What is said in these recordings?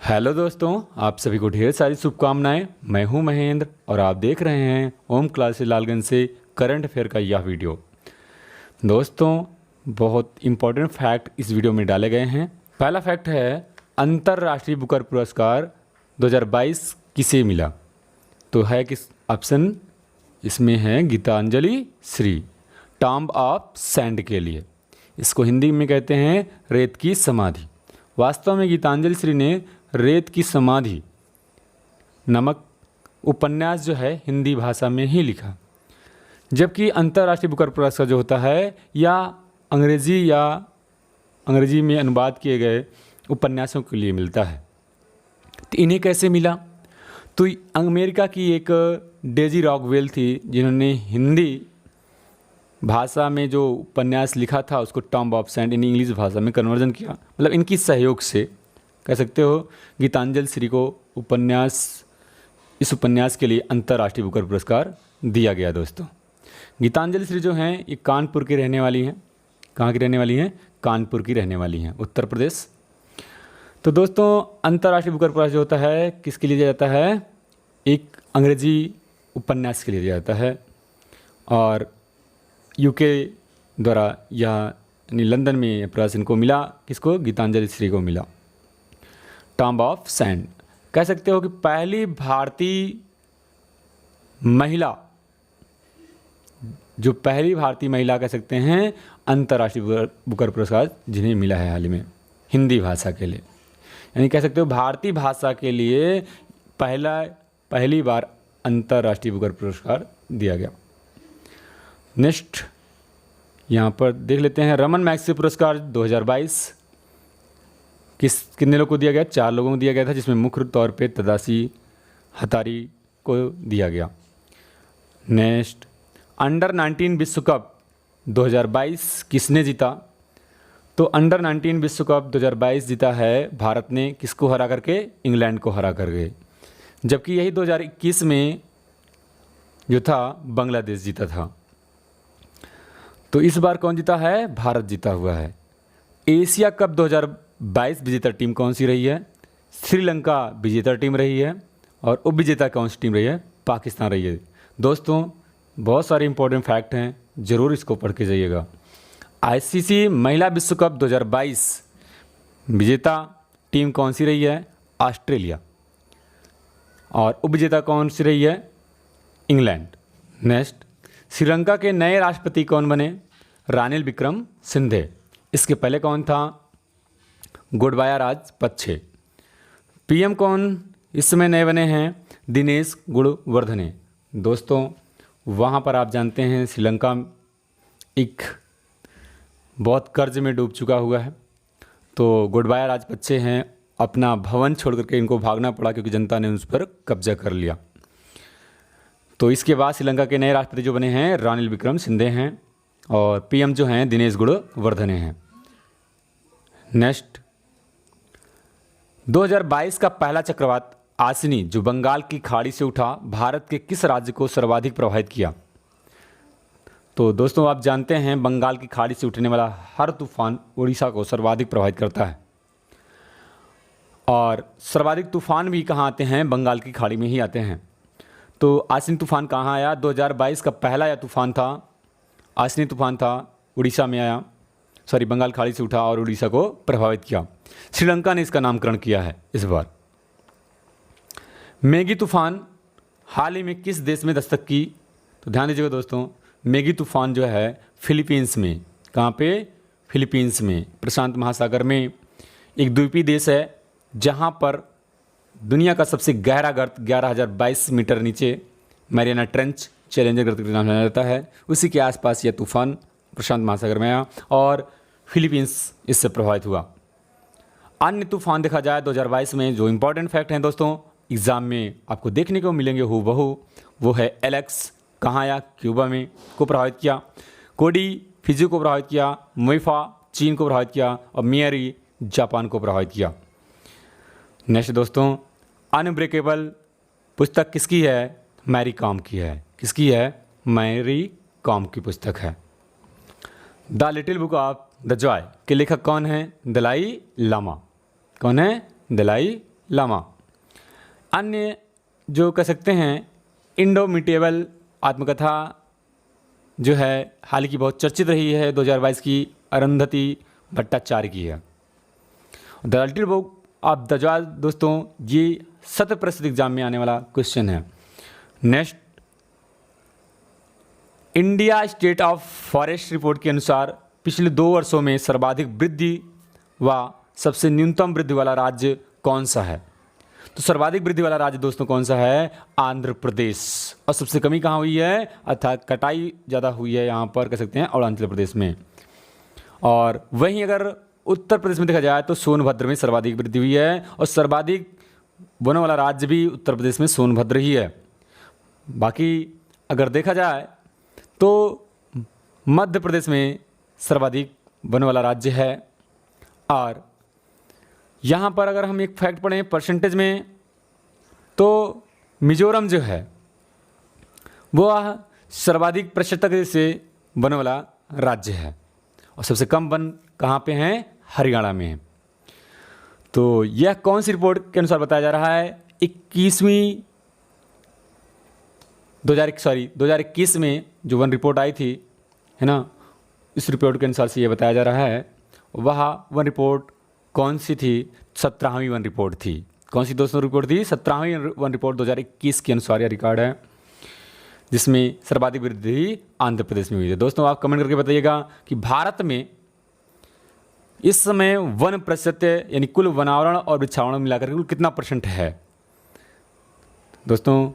Hello दोस्तों, आप सभी को ढेर सारी शुभकामनाएं। मैं हूं महेंद्र और आप देख रहे हैं ओम क्लासेस लालगंज से करंट अफेयर का यह वीडियो। दोस्तों, बहुत इम्पोर्टेंट फैक्ट इस वीडियो में डाले गए हैं। पहला फैक्ट है, अंतर्राष्ट्रीय बुकर पुरस्कार 2022 किसे मिला? तो है किस ऑप्शन इसमें है Geetanjali Shree, Tomb of Sand के लिए। इसको हिंदी में कहते हैं रेत की समाधि। वास्तव में गीतांजलि श्री ने रेत की समाधि नामक उपन्यास जो है हिंदी भाषा में ही लिखा, जबकि अंतर्राष्ट्रीय बुकर पुरस्कार जो होता है या अंग्रेजी में अनुवाद किए गए उपन्यासों के लिए मिलता है। तो इन्हें कैसे मिला? तो अमेरिका की एक डेजी रॉकवेल थी, जिन्होंने हिंदी भाषा में जो उपन्यास लिखा था उसको tomb of sand in English भाषा में कन्वर्जन किया। मतलब इनकी सहयोग से कह सकते हो गीतांजलि श्री को इस उपन्यास के लिए अंतर्राष्ट्रीय बुकर पुरस्कार दिया गया। दोस्तों, गीतांजलि श्री जो हैं ये कानपुर की रहने वाली हैं। कहाँ की रहने वाली हैं? कानपुर की रहने वाली हैं, उत्तर प्रदेश। तो दोस्तों, अंतर्राष्ट्रीय बुकर पुरस्कार जो होता है किसके लिए दिया जाता है? एक अंग्रेजी उपन्यास के लिए दिया जाता है और यूके द्वारा यानी लंदन में प्रयास इनको मिला। किसको? गीतांजलि श्री को मिला। टॉम्ब ऑफ सैंड कह सकते हो कि पहली भारतीय महिला कह सकते हैं अंतर्राष्ट्रीय बुकर पुरस्कार जिन्हें मिला है हाल ही में हिंदी भाषा के लिए, यानी कह सकते हो भारतीय भाषा के लिए पहली बार अंतर्राष्ट्रीय बुकर पुरस्कार दिया गया। नेक्स्ट यहाँ पर देख लेते हैं, रमन मैग्सेसे पुरस्कार 2022 कितने लोगों को दिया गया? 4 लोगों को दिया गया था, जिसमें मुख्य तौर पे तदाशी हतारी को दिया गया। नेक्स्ट, अंडर 19 विश्व कप 2022 किसने जीता? तो अंडर 19 विश्व कप 2022 जीता है भारत ने। किसको हरा करके? इंग्लैंड को हरा करके। जबकि यही 2021 में जो था बांग्लादेश जीता था। तो इस बार कौन जीता है? भारत जीता हुआ है। एशिया कप 2022 विजेता टीम कौन सी रही है? श्रीलंका विजेता टीम रही है और उपविजेता कौन सी टीम रही है? पाकिस्तान रही है। दोस्तों, बहुत सारे इंपॉर्टेंट फैक्ट हैं, ज़रूर इसको पढ़ के जाइएगा। आईसीसी महिला विश्व कप 2022 विजेता टीम कौन सी रही है? ऑस्ट्रेलिया। और उपविजेता कौन सी रही है? इंग्लैंड। नेक्स्ट, श्रीलंका के नए राष्ट्रपति कौन बने? रानिल विक्रमसिंघे। इसके पहले कौन था? गोडबाया राजपक्षे। पीएम कौन इस समय नए बने हैं? दिनेश गुणवर्धने। दोस्तों, वहाँ पर आप जानते हैं श्रीलंका एक बहुत कर्ज में डूब चुका हुआ है। तो गोडबाया राजपक्षे हैं, अपना भवन छोड़ करके इनको भागना पड़ा क्योंकि जनता ने उस पर कब्जा कर लिया। तो इसके बाद श्रीलंका के नए राष्ट्रपति जो बने हैं रानिल विक्रमसिंघे हैं और पीएम जो हैं दिनेश गुणवर्धने हैं। नेक्स्ट, 2022 का पहला चक्रवात आसिनी जो बंगाल की खाड़ी से उठा भारत के किस राज्य को सर्वाधिक प्रभावित किया? तो दोस्तों, आप जानते हैं बंगाल की खाड़ी से उठने वाला हर तूफान उड़ीसा को सर्वाधिक प्रभावित करता है और सर्वाधिक तूफान भी कहाँ आते हैं? बंगाल की खाड़ी में ही आते हैं। तो आसिनी तूफान कहाँ आया? 2022 का पहला तूफान था, आसिनी तूफान था, उड़ीसा में आया, बंगाल खाड़ी से उठा और उड़ीसा को प्रभावित किया। श्रीलंका ने इसका नामकरण किया है इस बार। मेगी तूफान हाल ही में किस देश में दस्तक की? तो ध्यान दीजिएगा दोस्तों, मेगी तूफान जो है फिलीपींस में। कहाँ पे? फिलीपींस में। प्रशांत महासागर में एक द्वीपीय देश है जहाँ पर दुनिया का सबसे गहरा गर्त 11,022 मीटर नीचे मैरियाना ट्रेंच चैलेंजर गर्त के नाम जाना जाता है। उसी के आसपास यह तूफान प्रशांत महासागर में आया और फिलीपींस इससे प्रभावित हुआ। अन्य तूफान देखा जाए 2022 में जो इंपॉर्टेंट फैक्ट हैं दोस्तों, एग्ज़ाम में आपको देखने को मिलेंगे हूबहू, वो है एलेक्स। कहाँ आया? क्यूबा में को प्रभावित किया। कोडी फिजी को प्रभावित किया। मोइफा चीन को प्रभावित किया और मियारी जापान को प्रभावित किया। नेक्स्ट दोस्तों, अनब्रेकेबल पुस्तक किसकी है? मैरी कॉम की है। किसकी है? मैरी कॉम की पुस्तक है। The little book of the Joy के लेखक कौन है? दलाई लामा। कौन है? दलाई लामा। अन्य जो कह सकते हैं इंडोमिटेबल आत्मकथा जो है हाल की बहुत चर्चित रही है 2022 की, अरुंधति भट्टाचार्य की है। The ultimate book of the Joy दोस्तों, ये 100% एग्जाम में आने वाला क्वेश्चन है। Next, India state of forest report के अनुसार पिछले 2 वर्षों में सर्वाधिक वृद्धि व सबसे न्यूनतम वृद्धि वाला राज्य कौन सा है? तो सर्वाधिक वृद्धि वाला राज्य दोस्तों कौन सा है? आंध्र प्रदेश। और सबसे कमी कहाँ हुई है? अर्थात कटाई ज़्यादा हुई है यहाँ पर कह सकते हैं अरुणाचल प्रदेश में। और वहीं अगर उत्तर प्रदेश में देखा जाए तो सोनभद्र में सर्वाधिक वृद्धि हुई है, और सर्वाधिक वन वाला राज्य भी उत्तर प्रदेश में सोनभद्र ही है। बाकी अगर देखा जाए तो मध्य प्रदेश में सर्वाधिक वन वाला राज्य है। और यहाँ पर अगर हम एक फैक्ट पढ़ें परसेंटेज में, तो मिजोरम जो है वह सर्वाधिक प्रतिशत से वन वाला राज्य है, और सबसे कम वन कहाँ पे हैं? हरियाणा में है। तो यह कौन सी रिपोर्ट के अनुसार बताया जा रहा है? 2021 में जो वन रिपोर्ट आई थी, है ना, इस रिपोर्ट के अनुसार से ये बताया जा रहा है। वह वन रिपोर्ट कौन सी थी? 17वीं वन रिपोर्ट थी। कौन सी दोस्तों रिपोर्ट थी? 17वीं वन रिपोर्ट 2021 के अनुसार यह रिकॉर्ड है, जिसमें सर्वाधिक वृद्धि आंध्र प्रदेश में हुई है। दोस्तों आप कमेंट करके बताइएगा कि भारत में इस समय वन प्रतिशत यानी कुल वनावरण और वृक्षावरण मिलाकर कुल कितना % है? दोस्तों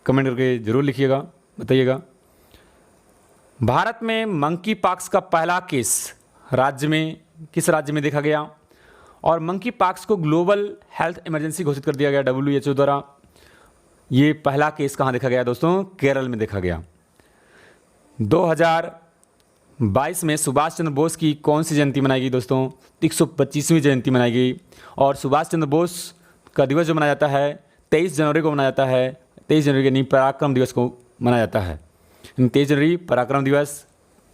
कमेंट करके जरूर लिखिएगा, बताइएगा। भारत में मंकी पॉक्स का पहला केस किस राज्य में देखा गया? और मंकी पॉक्स को ग्लोबल हेल्थ इमरजेंसी घोषित कर दिया गया WHO द्वारा। ये पहला केस कहाँ देखा गया दोस्तों? केरल में देखा गया। 2022 में सुभाष चंद्र बोस की कौन सी जयंती मनाई गई दोस्तों? 125वीं जयंती मनाई गई। और सुभाष चंद्र बोस का दिवस जो मनाया जाता है 23 जनवरी को मनाया जाता है। 23 जनवरी के नहीं, पराक्रम दिवस को मनाया जाता है। 23 जनवरी पराक्रम दिवस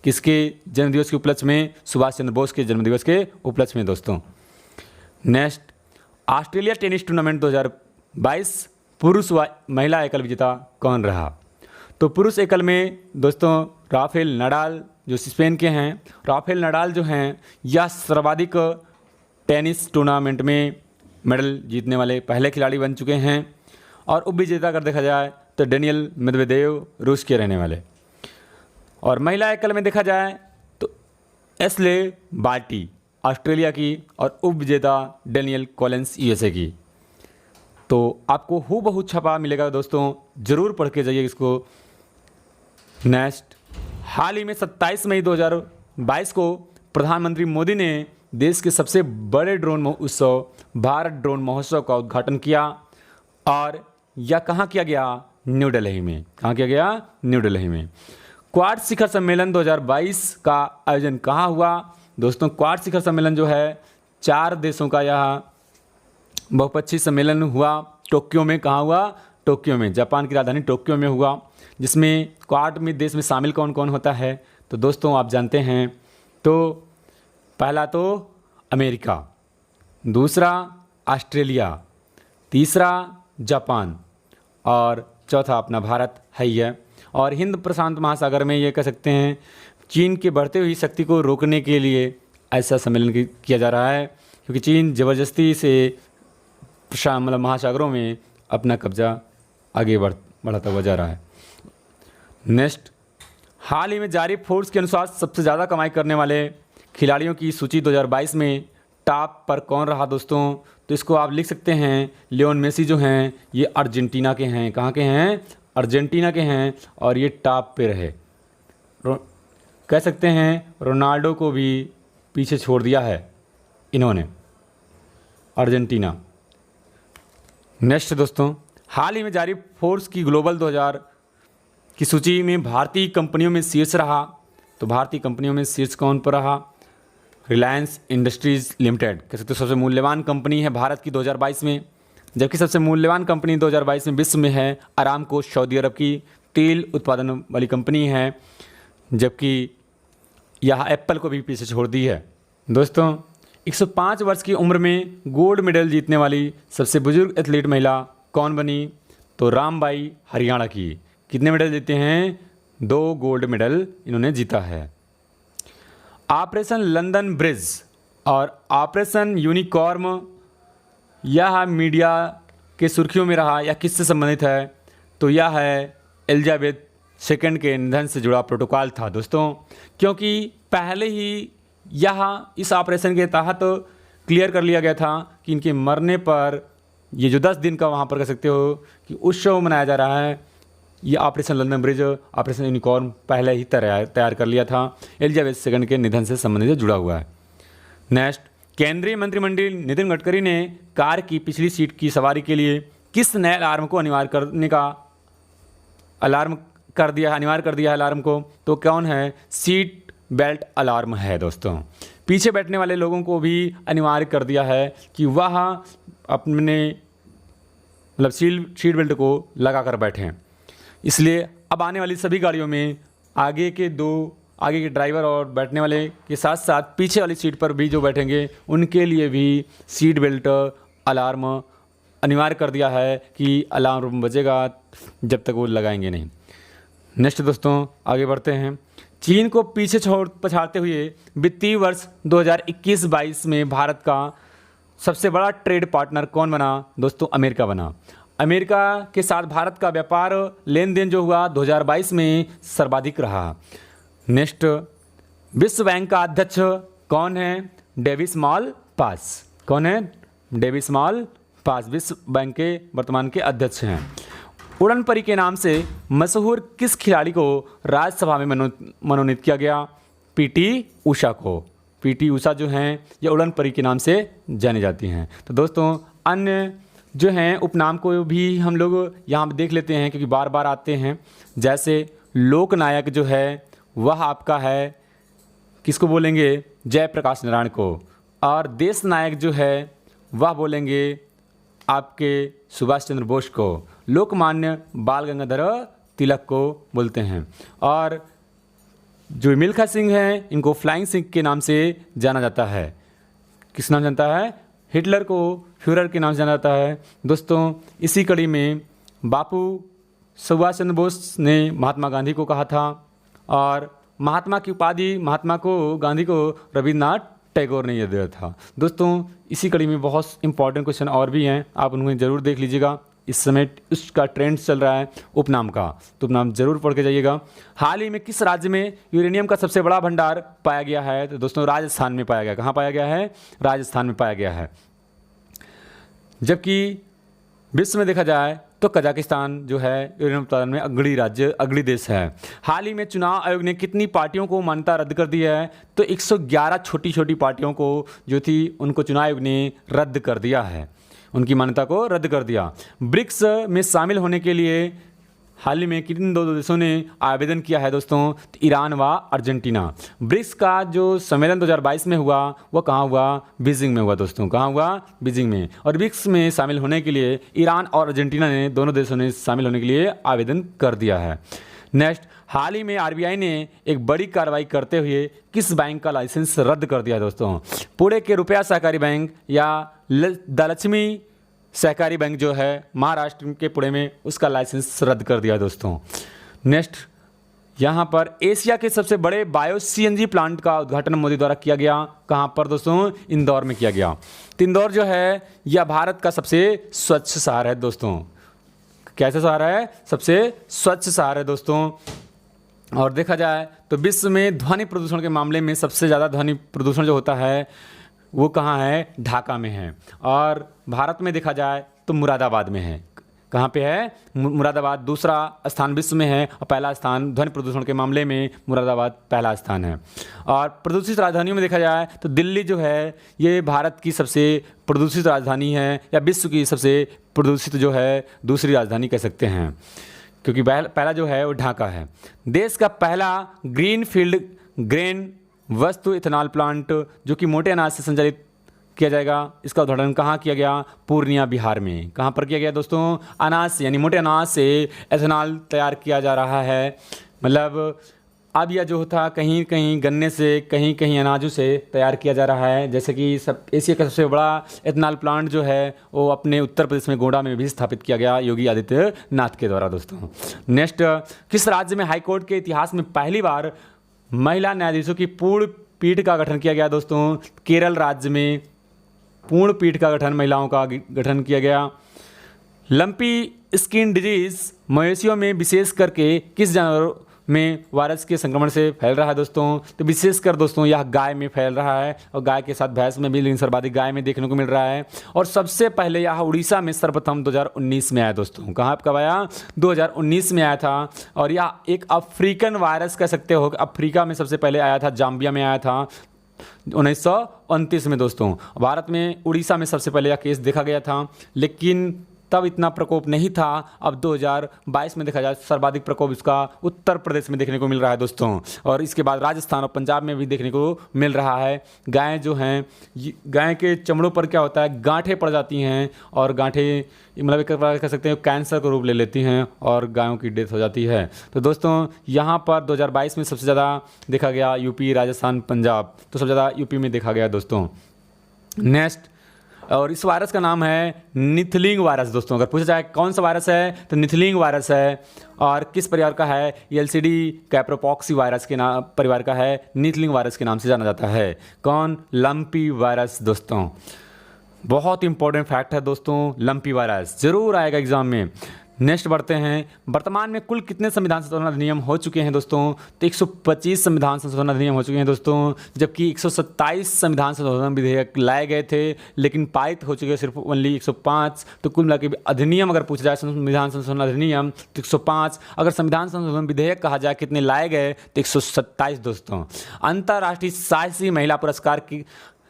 किसके जन्मदिवस के उपलक्ष्य में? सुभाष चंद्र बोस के जन्मदिवस के उपलक्ष्य में दोस्तों। नेक्स्ट, ऑस्ट्रेलिया टेनिस टूर्नामेंट 2022 पुरुष व महिला एकल विजेता कौन रहा? तो पुरुष एकल में दोस्तों राफेल नडाल जो स्पेन के हैं, राफेल नडाल जो हैं यह सर्वाधिक टेनिस टूर्नामेंट में मेडल जीतने वाले पहले खिलाड़ी बन चुके हैं। और उपविजेता अगर देखा जाए तो डेनियल मेदवेदेव रूस के रहने वाले। और महिला एकल में देखा जाए तो एस्ले बार्टी ऑस्ट्रेलिया की, और उपविजेता डेनियल कॉलिंस USA की। तो आपको हूबहू छपा मिलेगा दोस्तों, ज़रूर पढ़ के जाइए इसको। नेक्स्ट, हाल ही में 27 मई 2022 को प्रधानमंत्री मोदी ने देश के सबसे बड़े ड्रोन उत्सव भारत ड्रोन महोत्सव का उद्घाटन किया। और यह कहाँ किया गया? न्यू दिल्ली में। कहाँ किया गया? न्यू दिल्ली में। क्वाड शिखर सम्मेलन 2022 का आयोजन कहाँ हुआ? दोस्तों क्वाड शिखर सम्मेलन जो है 4 देशों का यह बहुपक्षीय सम्मेलन हुआ टोक्यो में। कहाँ हुआ? टोक्यो में, जापान की राजधानी टोक्यो में हुआ। जिसमें क्वाड में देश में शामिल कौन कौन होता है? तो दोस्तों आप जानते हैं, तो पहला तो अमेरिका, दूसरा ऑस्ट्रेलिया, तीसरा जापान, और चौथा अपना भारत है ही है। और हिंद प्रशांत महासागर में ये कह सकते हैं चीन के बढ़ते हुई शक्ति को रोकने के लिए ऐसा सम्मेलन किया जा रहा है, क्योंकि चीन ज़बरदस्ती से मतलब महासागरों में अपना कब्जा आगे बढ़ाता हुआ जा रहा है। नेक्स्ट, हाल ही में जारी फोर्ब्स के अनुसार सबसे ज़्यादा कमाई करने वाले खिलाड़ियों की सूची 2022 में टॉप पर कौन रहा दोस्तों? तो इसको आप लिख सकते हैं लियोन मेसी जो हैं ये अर्जेंटीना के हैं। कहाँ के हैं? अर्जेंटीना के हैं। और ये टॉप पे रहे। कह सकते हैं रोनाल्डो को भी पीछे छोड़ दिया है इन्होंने, अर्जेंटीना। नेक्स्ट दोस्तों, हाल ही में जारी फोर्ब्स की ग्लोबल 2000 की सूची में भारतीय कंपनियों में शीर्ष रहा। तो भारतीय कंपनियों में शीर्ष कौन पर रहा? रिलायंस इंडस्ट्रीज़ लिमिटेड कह सकते हो सबसे मूल्यवान कंपनी है भारत की 2022 में। जबकि सबसे मूल्यवान कंपनी 2022 में विश्व में है अरामको, सऊदी अरब की तेल उत्पादन वाली कंपनी है। जबकि यह एप्पल को भी पीछे छोड़ दी है। दोस्तों 105 वर्ष की उम्र में गोल्ड मेडल जीतने वाली सबसे बुजुर्ग एथलीट महिला कौन बनी? तो रामबाई हरियाणा की। कितने मेडल जीते हैं? 2 गोल्ड मेडल इन्होंने जीता है। ऑपरेशन लंदन ब्रिज और ऑपरेशन यूनिकॉर्न यह मीडिया के सुर्खियों में रहा या किससे संबंधित है? तो यह है एलिजाबेथ सेकंड के निधन से जुड़ा प्रोटोकॉल था दोस्तों, क्योंकि पहले ही यह इस ऑपरेशन के तहत क्लियर कर लिया गया था कि इनके मरने पर ये जो 10 दिन का वहाँ पर कह सकते हो कि उत्सव मनाया जा रहा है, ये operation London bridge, operation unicorn पहले ही तैयार कर लिया था। एलिजाबेथ सेकंड के निधन से संबंधित जुड़ा हुआ है। नेक्स्ट, केंद्रीय मंत्रिमंडल नितिन गडकरी ने कार की पिछली सीट की सवारी के लिए किस नए अलार्म को अनिवार्य कर दिया है अलार्म को? तो कौन है? सीट बेल्ट अलार्म है दोस्तों। पीछे बैठने वाले लोगों को भी अनिवार्य कर दिया है कि वह अपने मतलब सीट बेल्ट को लगा कर बैठें। इसलिए अब आने वाली सभी गाड़ियों में आगे के ड्राइवर और बैठने वाले के साथ साथ पीछे वाली सीट पर भी जो बैठेंगे उनके लिए भी सीट बेल्ट अलार्म अनिवार्य कर दिया है कि अलार्म बजेगा जब तक वो लगाएंगे नहीं। नेक्स्ट दोस्तों आगे बढ़ते हैं। चीन को पीछे पछाड़ते हुए वित्तीय वर्ष 2021-22 में भारत का सबसे बड़ा ट्रेड पार्टनर कौन बना? दोस्तों अमेरिका बना। अमेरिका के साथ भारत का व्यापार लेन देन जो हुआ 2022 में सर्वाधिक रहा। नेक्स्ट, विश्व बैंक का अध्यक्ष कौन है? डेविस मॉल पास। कौन है? डेविस मॉल पास विश्व बैंक के वर्तमान के अध्यक्ष हैं। उड़न परी के नाम से मशहूर किस खिलाड़ी को राज्यसभा में मनोनीत किया गया? पीटी उषा को। पीटी उषा जो हैं ये उड़न परी के नाम से जानी जाती हैं। तो दोस्तों अन्य जो हैं उपनाम को भी हम लोग यहाँ देख लेते हैं क्योंकि बार बार आते हैं। जैसे लोकनायक जो है वह आपका है, किसको बोलेंगे? जयप्रकाश नारायण को। और देश नायक जो है वह बोलेंगे आपके सुभाष चंद्र बोस को। लोकमान्य बाल गंगाधर तिलक को बोलते हैं। और जो मिल्खा सिंह हैं इनको फ्लाइंग सिंह के नाम से जाना जाता है। किस नाम जानता है? हिटलर को फ्यूरर के नाम से जाना जाता है। दोस्तों इसी कड़ी में बापू सुभाष चंद्र बोस ने महात्मा गांधी को कहा था और महात्मा की उपाधि महात्मा को गांधी को रविन्द्रनाथ टैगोर ने यह दिया था। दोस्तों इसी कड़ी में बहुत इंपॉर्टेंट क्वेश्चन और भी हैं, आप उन्हें ज़रूर देख लीजिएगा। इस समय उसका ट्रेंड चल रहा है उपनाम का, तो उपनाम जरूर पढ़ के जाइएगा। हाल ही में किस राज्य में यूरेनियम का सबसे बड़ा भंडार पाया गया है? तो दोस्तों राजस्थान में पाया गया। कहाँ पाया गया है? राजस्थान में पाया गया है। जबकि विश्व में देखा जाए तो कजाकिस्तान जो है यूरेनियम उत्पादन में अग्रणी देश है। हाल ही में चुनाव आयोग ने कितनी पार्टियों को मान्यता रद्द कर दी है? तो 111 छोटी छोटी पार्टियों को जो थी उनको चुनाव आयोग ने रद्द कर दिया है, उनकी मान्यता को रद्द कर दिया। ब्रिक्स में शामिल होने के लिए हाल ही में किन दो देशों ने आवेदन किया है दोस्तों? तो ईरान व अर्जेंटीना। ब्रिक्स का जो सम्मेलन 2022 में हुआ वह कहाँ हुआ? बीजिंग में हुआ दोस्तों। कहाँ हुआ? बीजिंग में। और ब्रिक्स में शामिल होने के लिए ईरान और अर्जेंटीना ने दोनों देशों ने शामिल होने के लिए आवेदन कर दिया है। नेक्स्ट, हाल ही में आरबीआई ने एक बड़ी कार्रवाई करते हुए किस बैंक का लाइसेंस रद्द कर दिया दोस्तों? पुणे के रुपया सहकारी बैंक या द लक्ष्मी सहकारी बैंक जो है महाराष्ट्र के पुणे में, उसका लाइसेंस रद्द कर दिया दोस्तों। नेक्स्ट, यहाँ पर एशिया के सबसे बड़े बायो सीएनजी प्लांट का उद्घाटन मोदी द्वारा किया गया। कहाँ पर दोस्तों? इंदौर में किया गया। तो इंदौर जो है यह भारत का सबसे स्वच्छ शहर है दोस्तों। कैसा शहर है? सबसे स्वच्छ शहर है दोस्तों। और देखा जाए तो विश्व में ध्वनि प्रदूषण के मामले में सबसे ज़्यादा ध्वनि प्रदूषण जो होता है वो कहाँ है? ढाका में है। और भारत में देखा जाए तो मुरादाबाद में है। कहाँ पे है? मुरादाबाद दूसरा स्थान विश्व में है और पहला स्थान ध्वनि प्रदूषण के मामले में मुरादाबाद पहला स्थान है। और प्रदूषित राजधानियों में देखा जाए तो दिल्ली जो है ये भारत की सबसे प्रदूषित राजधानी है या विश्व की सबसे प्रदूषित जो है दूसरी राजधानी कह सकते हैं, क्योंकि पहला जो है वो ढाका है। देश का पहला ग्रीनफील्ड ग्रेन वस्तु इथेनॉल प्लांट जो कि मोटे अनाज से संचालित किया जाएगा, इसका उद्घाटन कहाँ किया गया? पूर्णिया बिहार में। कहाँ पर किया गया दोस्तों? अनाज से यानी मोटे अनाज से एथेनॉल तैयार किया जा रहा है। मतलब अब यह जो था कहीं कहीं गन्ने से, कहीं कहीं अनाजों से तैयार किया जा रहा है। जैसे कि सब एशिया का सबसे बड़ा एथनॉल प्लांट जो है वो अपने उत्तर प्रदेश में गोंडा में भी स्थापित किया गया योगी आदित्यनाथ के द्वारा दोस्तों। नेक्स्ट, किस राज्य में हाईकोर्ट के इतिहास में पहली बार महिला न्यायाधीशों की पूर्ण पीठ का गठन किया गया दोस्तों? केरल राज्य में पूर्ण पीठ का गठन, महिलाओं का गठन किया गया। लंपी स्किन डिजीज मवेशियों में विशेष करके किस जानवर में वायरस के संक्रमण से फैल रहा है दोस्तों? तो विशेषकर दोस्तों यह गाय में फैल रहा है और गाय के साथ भैंस में भी, लेकिन सर्वाधिक गाय में देखने को मिल रहा है। और सबसे पहले यह उड़ीसा में सर्वप्रथम 2019 में आया दोस्तों। कहाँ कब आया? 2019 में आया था। और यह एक अफ्रीकन वायरस कह सकते हो, अफ्रीका में सबसे पहले आया था, जाम्बिया में आया था 1929 में दोस्तों। भारत में उड़ीसा में सबसे पहले यह केस देखा गया था, लेकिन तब इतना प्रकोप नहीं था। अब 2022 में देखा जाए सर्वाधिक प्रकोप इसका उत्तर प्रदेश में देखने को मिल रहा है दोस्तों। और इसके बाद राजस्थान और पंजाब में भी देखने को मिल रहा है। गायें जो हैं, गाय के चमड़ों पर क्या होता है, गांठें पड़ जाती हैं और गांठें मतलब एक प्रकार कह सकते हैं कैंसर का रूप ले लेती हैं और गायों की डेथ हो जाती है। तो दोस्तों यहाँ पर 2022 में सबसे ज़्यादा देखा गया यूपी, राजस्थान, पंजाब, तो सबसे ज़्यादा यूपी में देखा गया दोस्तों। नेक्स्ट, और इस वायरस का नाम है निथलिंग वायरस दोस्तों। अगर पूछा जाए कौन सा वायरस है तो निथलिंग वायरस है। और किस परिवार का है? एलसीडी कैप्रोपॉक्सी वायरस के नाम परिवार का है। निथलिंग वायरस के नाम से जाना जाता है। कौन? लंपी वायरस दोस्तों। बहुत इंपॉर्टेंट फैक्ट है दोस्तों, लंपी वायरस जरूर आएगा एग्जाम में। नेक्स्ट बढ़ते हैं, वर्तमान में कुल कितने संविधान संशोधन अधिनियम हो चुके हैं दोस्तों? तो 125 संविधान संशोधन अधिनियम हो चुके हैं दोस्तों, जबकि 127 संविधान संशोधन विधेयक लाए गए थे, लेकिन पारित हो चुके हैं सिर्फ ओनली 105। तो कुल मिला के अधिनियम अगर पूछा जाए संविधान संशोधन अधिनियम तो 105। अगर संविधान संशोधन विधेयक कहा जाए कितने लाए गए तो 127 दोस्तों। अंतर्राष्ट्रीय साहसी महिला पुरस्कार की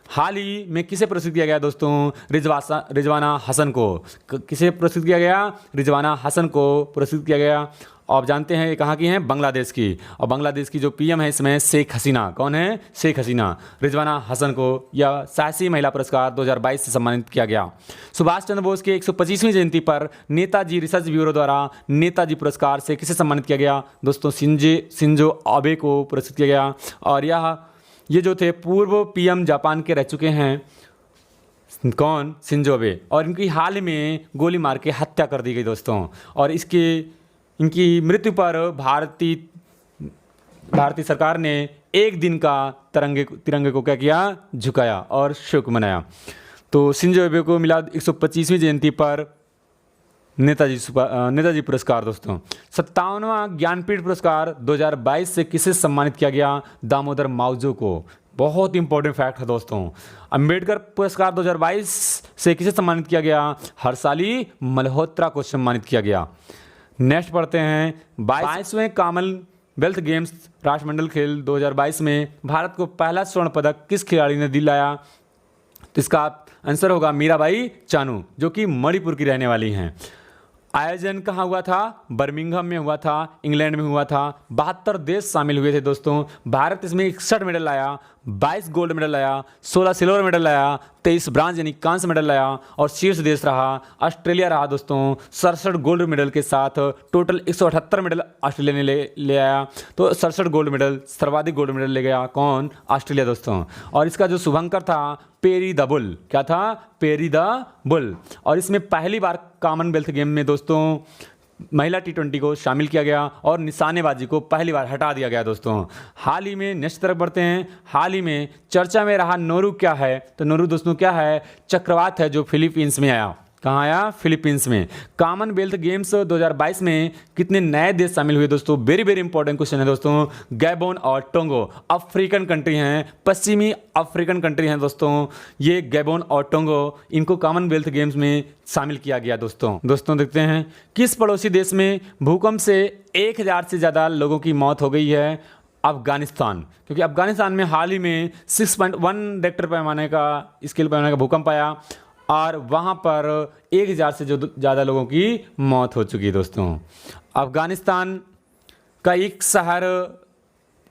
हाल ही में किसे पुरस्कृत किया गया दोस्तों? रिजवाना हसन को। किसे पुरस्कृत किया गया? रिजवाना हसन को पुरस्कृत किया गया। और आप जानते हैं ये कहाँ की हैं? बांग्लादेश की। और बांग्लादेश की जो पीएम है इसमें शेख हसीना। कौन है? शेख हसीना। रिजवाना हसन को यह साहसी महिला पुरस्कार 2022 से सम्मानित किया गया। सुभाष चंद्र बोस की 125वीं जयंती पर नेताजी रिसर्च ब्यूरो द्वारा नेताजी पुरस्कार से किसे सम्मानित किया गया दोस्तों? शिंजो आबे को पुरस्कृत किया गया। और ये जो थे पूर्व पीएम जापान के रह चुके हैं, कौन? Shinzo Abe. और इनकी हाल में गोली मार के हत्या कर दी गई दोस्तों। और इनकी मृत्यु पर भारतीय सरकार ने एक दिन का तिरंगे को क्या किया? झुकाया और शोक मनाया। तो शिंजो आबे को मिला 125वीं जयंती पर नेताजी पुरस्कार दोस्तों। 57वां ज्ञानपीठ पुरस्कार 2022 से किसे सम्मानित किया गया? दामोदर मावजो को। बहुत इंपॉर्टेंट फैक्ट है दोस्तों। अंबेडकर पुरस्कार 2022 से किसे सम्मानित किया गया? हर्षाली मल्होत्रा को सम्मानित किया गया। नेक्स्ट पढ़ते हैं, 22वें कॉमनवेल्थ गेम्स राष्ट्रमंडल खेल 2022 में भारत को पहला स्वर्ण पदक किस खिलाड़ी ने दिलाया? तो इसका आंसर होगा मीराबाई चानू, जो कि मणिपुर की रहने वाली हैं। आयोजन कहाँ हुआ था? बर्मिंघम में हुआ था, इंग्लैंड में हुआ था। 72 देश शामिल हुए थे दोस्तों। भारत इसमें 61 मेडल लाया, 22 गोल्ड मेडल लाया, 16 सिल्वर मेडल लाया, 23 ब्रांज यानी कांस्य मेडल लाया। और शीर्ष देश रहा ऑस्ट्रेलिया रहा दोस्तों, 67 गोल्ड मेडल के साथ। टोटल 178 मेडल ऑस्ट्रेलिया ने ले आया। तो 67 गोल्ड मेडल, सर्वाधिक गोल्ड मेडल ले गया कौन? ऑस्ट्रेलिया दोस्तों। और इसका जो शुभंकर था पेरी द बुल, क्या था? Peri the bull. और इसमें पहली बार कॉमनवेल्थ गेम में दोस्तों महिला T20 को शामिल किया गया और निशानेबाजी को पहली बार हटा दिया गया दोस्तों। हाल ही में नेक्स्ट तरफ बढ़ते हैं, हाल ही में चर्चा में रहा नोरू क्या है? तो नोरू दोस्तों क्या है? चक्रवात है जो फिलीपींस में आया। कहाँ आया? फिलीपींस में। कॉमनवेल्थ गेम्स 2022 में कितने नए देश शामिल हुए दोस्तों? वेरी वेरी इंपॉर्टेंट क्वेश्चन है दोस्तों। गैबोन और टोंगो अफ्रीकन कंट्री हैं, पश्चिमी अफ्रीकन कंट्री हैं दोस्तों। ये गैबोन और टोंगो, इनको कॉमनवेल्थ गेम्स में शामिल किया गया दोस्तों। देखते हैं किस पड़ोसी देश में भूकंप से 1000 से ज़्यादा लोगों की मौत हो गई है? अफगानिस्तान। क्योंकि अफगानिस्तान में हाल ही में 6.1 रेक्टर पैमाने का स्केल पैमाने का भूकंप आया और वहाँ पर 1000 से जो ज़्यादा लोगों की मौत हो चुकी है दोस्तों। अफगानिस्तान का एक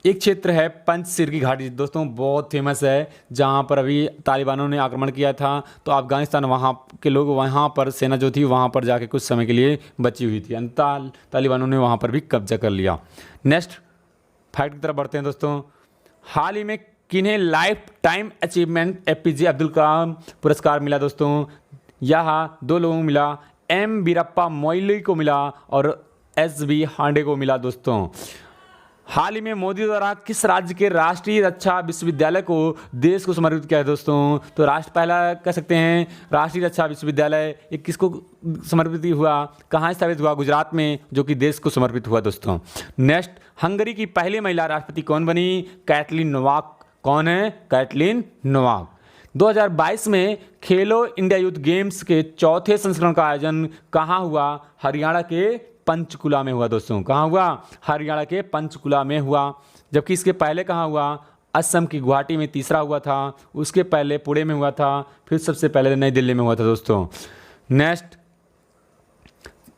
क्षेत्र है पंजशीर की घाटी दोस्तों, बहुत फेमस है, जहाँ पर अभी तालिबानों ने आक्रमण किया था। तो अफगानिस्तान, वहाँ के लोग, वहाँ पर सेना जो थी वहाँ पर जाके कुछ समय के लिए बची हुई थी। तालिबानों ने वहाँ पर भी कब्जा कर लिया। नेक्स्ट फैक्ट की तरफ बढ़ते हैं दोस्तों। हाल ही में किन्हें lifetime achievement APJ Abdul Kalam पुरस्कार मिला दोस्तों? यह दो लोगों को मिला, एम वीरप्पा मोइली को मिला और एस बी हांडे को मिला दोस्तों। हाल ही में मोदी द्वारा किस राज्य के राष्ट्रीय रक्षा विश्वविद्यालय को देश को समर्पित किया है दोस्तों? तो पहला कह सकते हैं राष्ट्रीय रक्षा विश्वविद्यालय ये किसको समर्पित हुआ, कहाँ स्थापित हुआ? गुजरात में, जो कि देश को समर्पित हुआ दोस्तों। नेक्स्ट, हंगरी की पहली महिला राष्ट्रपति कौन बनी? Katalin Novak. कौन है? Katalin Novak. 2022 में खेलो इंडिया यूथ गेम्स के चौथे संस्करण का आयोजन कहाँ हुआ? हरियाणा के पंचकुला में हुआ दोस्तों। कहाँ हुआ? हरियाणा के पंचकुला में हुआ। जबकि इसके पहले कहाँ हुआ? असम की गुवाहाटी में तीसरा हुआ था, उसके पहले पुणे में हुआ था, फिर सबसे पहले नई दिल्ली में हुआ था दोस्तों। नेक्स्ट,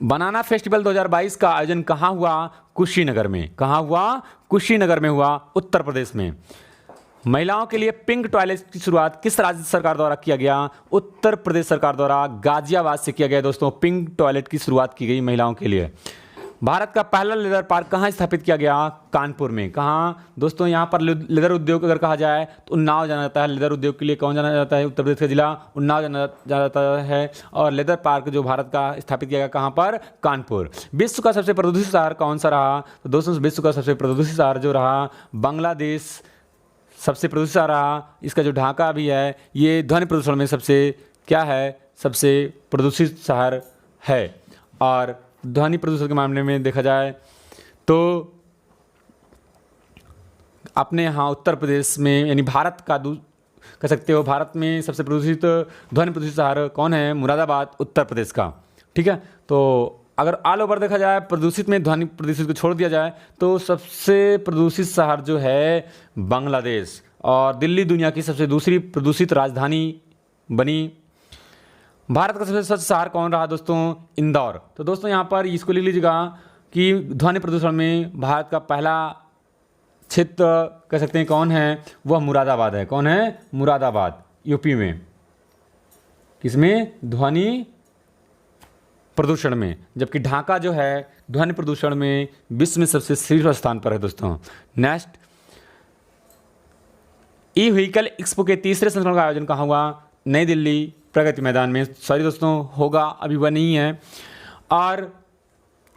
बनाना फेस्टिवल 2022 का आयोजन कहाँ हुआ? कुशीनगर में। कहाँ हुआ? कुशीनगर में हुआ, उत्तर प्रदेश में। महिलाओं के लिए पिंक टॉयलेट की शुरुआत किस राज्य सरकार द्वारा किया गया? उत्तर प्रदेश सरकार द्वारा गाजियाबाद से किया गया दोस्तों। पिंक टॉयलेट की शुरुआत की गई महिलाओं के लिए। भारत का पहला लेदर पार्क कहाँ स्थापित किया गया? कानपुर में। कहाँ दोस्तों? यहाँ पर लेदर उद्योग अगर कहा जाए तो उन्नाव जाना जाता है। लेदर उद्योग के लिए कौन जाना जाता है? उत्तर प्रदेश का जिला उन्नाव जाना जाता है। और लेदर पार्क जो भारत का स्थापित किया गया कहाँ पर? कानपुर। विश्व का सबसे प्रदूषित शहर कौन सा रहा? तो दोस्तों विश्व का सबसे प्रदूषित शहर जो रहा, बांग्लादेश सबसे प्रदूषित रहा। इसका जो ढाका भी है ये ध्वनि प्रदूषण में सबसे क्या है? सबसे प्रदूषित शहर है। और ध्वनि प्रदूषण के मामले में देखा जाए तो अपने यहाँ उत्तर प्रदेश में यानी भारत का कह सकते हो भारत में सबसे प्रदूषित ध्वनि प्रदूषित शहर कौन है? मुरादाबाद, उत्तर प्रदेश का। ठीक है, तो अगर ऑल ओवर देखा जाए प्रदूषित में ध्वनि प्रदूषित को छोड़ दिया जाए तो सबसे प्रदूषित शहर जो है बांग्लादेश, और दिल्ली दुनिया की सबसे दूसरी प्रदूषित राजधानी बनी। भारत का सबसे स्वच्छ शहर कौन रहा दोस्तों? इंदौर। तो दोस्तों यहाँ पर इसको लिख लीजिएगा कि ध्वनि प्रदूषण में भारत का पहला क्षेत्र कह सकते हैं कौन है? वह मुरादाबाद है। कौन है? मुरादाबाद, यूपी में। किसमें? ध्वनि प्रदूषण में। जबकि ढाका जो है ध्वनि प्रदूषण में विश्व में सबसे शीर्ष स्थान पर है दोस्तों। नेक्स्ट, ई व्हीकल एक्सपो के तीसरे संस्करण का आयोजन कहाँ हुआ? नई दिल्ली प्रगति मैदान में। सॉरी दोस्तों, होगा, अभी वह नहीं है। और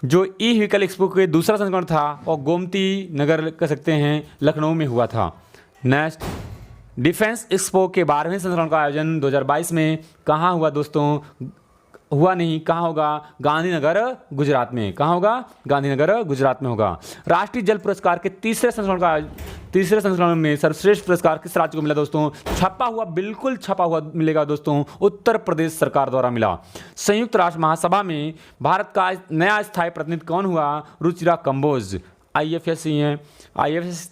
जो ई व्हीकल एक्सपो के दूसरा संस्करण था वो गोमती नगर कह सकते हैं लखनऊ में हुआ था। नेक्स्ट, डिफेंस एक्सपो के 12वें संस्करण का आयोजन 2022 में कहाँ हुआ दोस्तों? हुआ नहीं, कहाँ होगा? गांधीनगर, गुजरात में। कहाँ होगा? गांधीनगर, गुजरात में होगा। राष्ट्रीय जल पुरस्कार के तीसरे संस्करण में सर्वश्रेष्ठ पुरस्कार किस राज्य को मिला दोस्तों? छपा हुआ, बिल्कुल छपा हुआ मिलेगा दोस्तों, उत्तर प्रदेश सरकार द्वारा मिला। संयुक्त राष्ट्र महासभा में भारत का नया स्थायी प्रतिनिधि कौन हुआ? रुचिरा कंबोज। IFS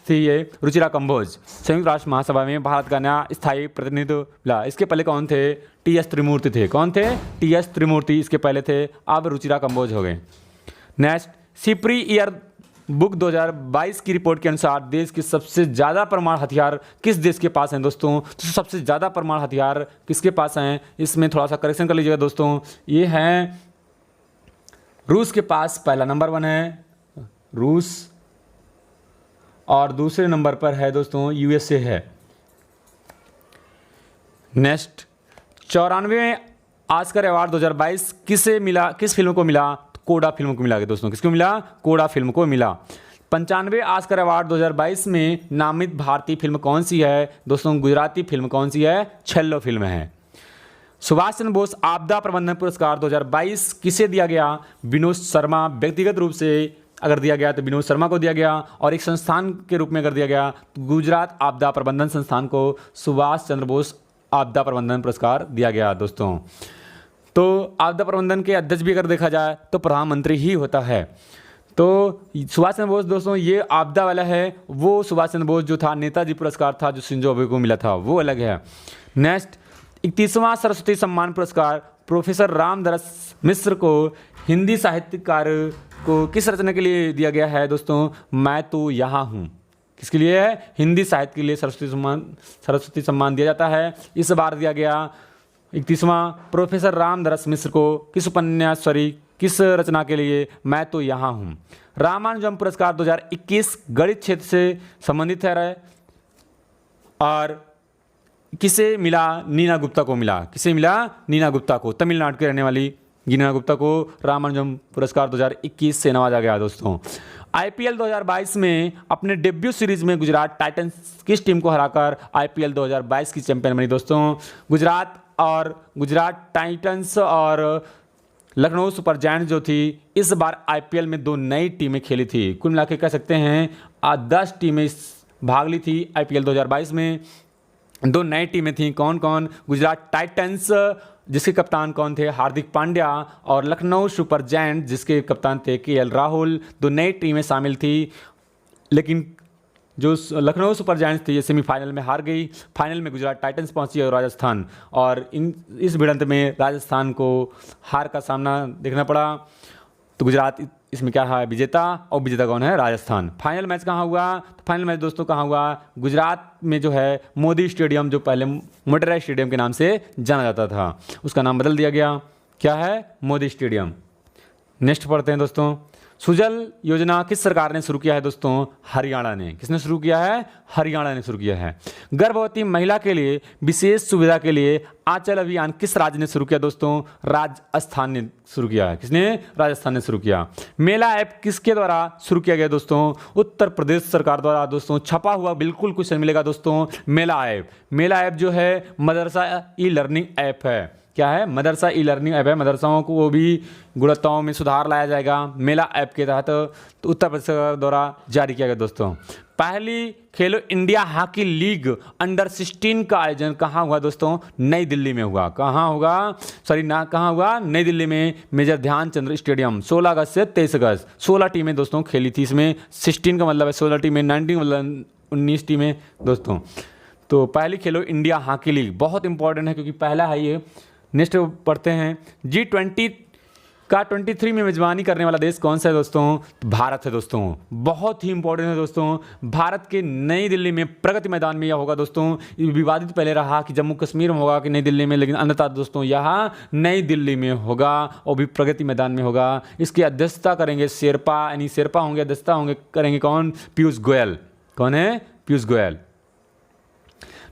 थी ये, रुचिरा कंबोज। संयुक्त राष्ट्र महासभा में भारत का नया स्थायी प्रतिनिधि मिला। इसके पहले कौन थे? TS त्रिमूर्ति थे। कौन थे? TS त्रिमूर्ति इसके पहले थे, अब रुचिरा कंबोज हो गए। नेक्स्ट, सिप्री ईयर बुक 2022 की रिपोर्ट के अनुसार देश के सबसे ज़्यादा परमाणु हथियार किस देश के पास हैं दोस्तों? तो सबसे ज़्यादा परमाणु हथियार किसके पास हैं? इसमें थोड़ा सा करेक्शन कर लीजिएगा दोस्तों। ये हैं रूस के पास, पहला नंबर 1 है रूस, और दूसरे नंबर पर है दोस्तों USA है। नेक्स्ट, 94वें ऑस्कर अवार्ड 2022 किसे मिला? किस फिल्म को मिला? कोडा फिल्म को मिला दोस्तों। किसको मिला? कोडा फिल्म को मिला। 95वें ऑस्कर अवार्ड 2022 में नामित भारतीय फिल्म कौन सी है दोस्तों? गुजराती फिल्म कौन सी है? छेल्लो फिल्म है। सुभाष चंद्र बोस आपदा प्रबंधन पुरस्कार 2022 किसे दिया गया? विनोद शर्मा। व्यक्तिगत रूप से अगर दिया गया तो विनोद शर्मा को दिया गया, और एक संस्थान के रूप में अगर दिया गया तो गुजरात आपदा प्रबंधन संस्थान को सुभाष चंद्र बोस आपदा प्रबंधन पुरस्कार दिया गया दोस्तों। तो आपदा प्रबंधन के अध्यक्ष भी अगर देखा जाए तो प्रधानमंत्री ही होता है। तो सुभाष चंद्र बोस दोस्तों ये आपदा वाला है, वो सुभाष चंद्र बोस जो था नेताजी पुरस्कार था जो शिंजो अबे को मिला था, वो अलग है। नेक्स्ट, 31वां सरस्वती सम्मान पुरस्कार प्रोफेसर रामदरस मिश्र को हिंदी साहित्यकार को किस रचना के लिए दिया गया है दोस्तों? मैं तो यहाँ हूँ। किसके लिए है? हिंदी साहित्य के लिए सरस्वती सम्मान दिया जाता है। इस बार दिया गया 31वां प्रोफेसर रामदरस मिश्र को किस उपन्यास किस रचना के लिए? मैं तो यहाँ हूँ। रामानुजम पुरस्कार 2021 गणित क्षेत्र से संबंधित है और किसे मिला? नीना गुप्ता को मिला। किसे मिला? नीना गुप्ता को। तमिलनाडु के रहने वाली नीना गुप्ता को रामानुजम पुरस्कार 2021 से नवाजा गया दोस्तों। आईपीएल 2022 में अपने डेब्यू सीरीज में गुजरात टाइटंस किस टीम को हराकर आईपीएल 2022 की चैंपियन बनी दोस्तों? गुजरात टाइटंस और लखनऊ सुपर जायंट्स जो थी इस बार आईपीएल में 2 नई टीमें खेली थी। कुल मिला के कह सकते हैं 10 टीमें भाग ली थी आईपीएल 2022 में। 2 नई टीमें थीं। कौन कौन? गुजरात टाइटंस जिसके कप्तान कौन थे? हार्दिक पांड्या, और लखनऊ सुपर जायंट जिसके कप्तान थे केएल राहुल। 2 नई टीमें शामिल थी, लेकिन जो लखनऊ सुपर जायंट्स थी ये सेमीफाइनल में हार गई। फाइनल में गुजरात टाइटंस पहुंची और राजस्थान, और इस भिड़ंत में राजस्थान को हार का सामना देखना पड़ा। तो गुजरात इसमें क्या है? विजेता, और विजेता कौन है? राजस्थान। फाइनल मैच कहाँ हुआ? तो फाइनल मैच दोस्तों कहाँ हुआ? गुजरात में जो है मोदी स्टेडियम, जो पहले मोटेरा स्टेडियम के नाम से जाना जाता था, उसका नाम बदल दिया गया। क्या है? मोदी स्टेडियम। नेक्स्ट पढ़ते हैं दोस्तों। सुजल योजना किस सरकार ने शुरू किया है दोस्तों? हरियाणा ने। किसने शुरू किया है? हरियाणा ने शुरू किया है। गर्भवती महिला के लिए विशेष सुविधा के लिए आंचल अभियान किस राज्य ने शुरू किया दोस्तों? राजस्थान ने शुरू किया है। किसने? राजस्थान ने शुरू किया। मेला ऐप किसके द्वारा शुरू किया गया दोस्तों? उत्तर प्रदेश सरकार द्वारा दोस्तों। छपा हुआ बिल्कुल क्वेश्चन मिलेगा दोस्तों। मेला ऐप, मेला ऐप जो है मदरसा ई लर्निंग ऐप है। क्या है? मदरसा ई लर्निंग ऐप है। मदरसाओं को वो भी गुणवत्ताओं में सुधार लाया जाएगा मेला ऐप के तहत। तो उत्तर प्रदेश सरकार द्वारा जारी किया गया दोस्तों। पहली खेलो इंडिया हॉकी लीग अंडर 16 का आयोजन कहाँ हुआ दोस्तों? नई दिल्ली में हुआ। कहाँ हुआ? नई दिल्ली में मेजर ध्यानचंद स्टेडियम। 16 अगस्त से 23 अगस्त 16 टीमें दोस्तों खेली थी इसमें। 16 का मतलब है 16 टीमें, 19 का मतलब 19 टीमें दोस्तों। तो पहली खेलो इंडिया हॉकी लीग बहुत इंपॉर्टेंट है क्योंकि पहला है ये। नेक्स्ट पढ़ते हैं। G20 का 23 में मेजबानी करने वाला देश कौन सा है दोस्तों? भारत है दोस्तों। बहुत ही इंपॉर्टेंट है दोस्तों। भारत के नई दिल्ली में प्रगति मैदान में यह होगा दोस्तों। विवादित पहले रहा कि जम्मू कश्मीर में होगा कि नई दिल्ली में, लेकिन अन्यथा दोस्तों यहाँ नई दिल्ली में होगा और भी प्रगति मैदान में होगा। इसकी अध्यक्षता करेंगे शेरपा, यानी शेरपा होंगे, अध्यक्षता होंगे करेंगे कौन? पीयूष गोयल। कौन है? पीयूष गोयल।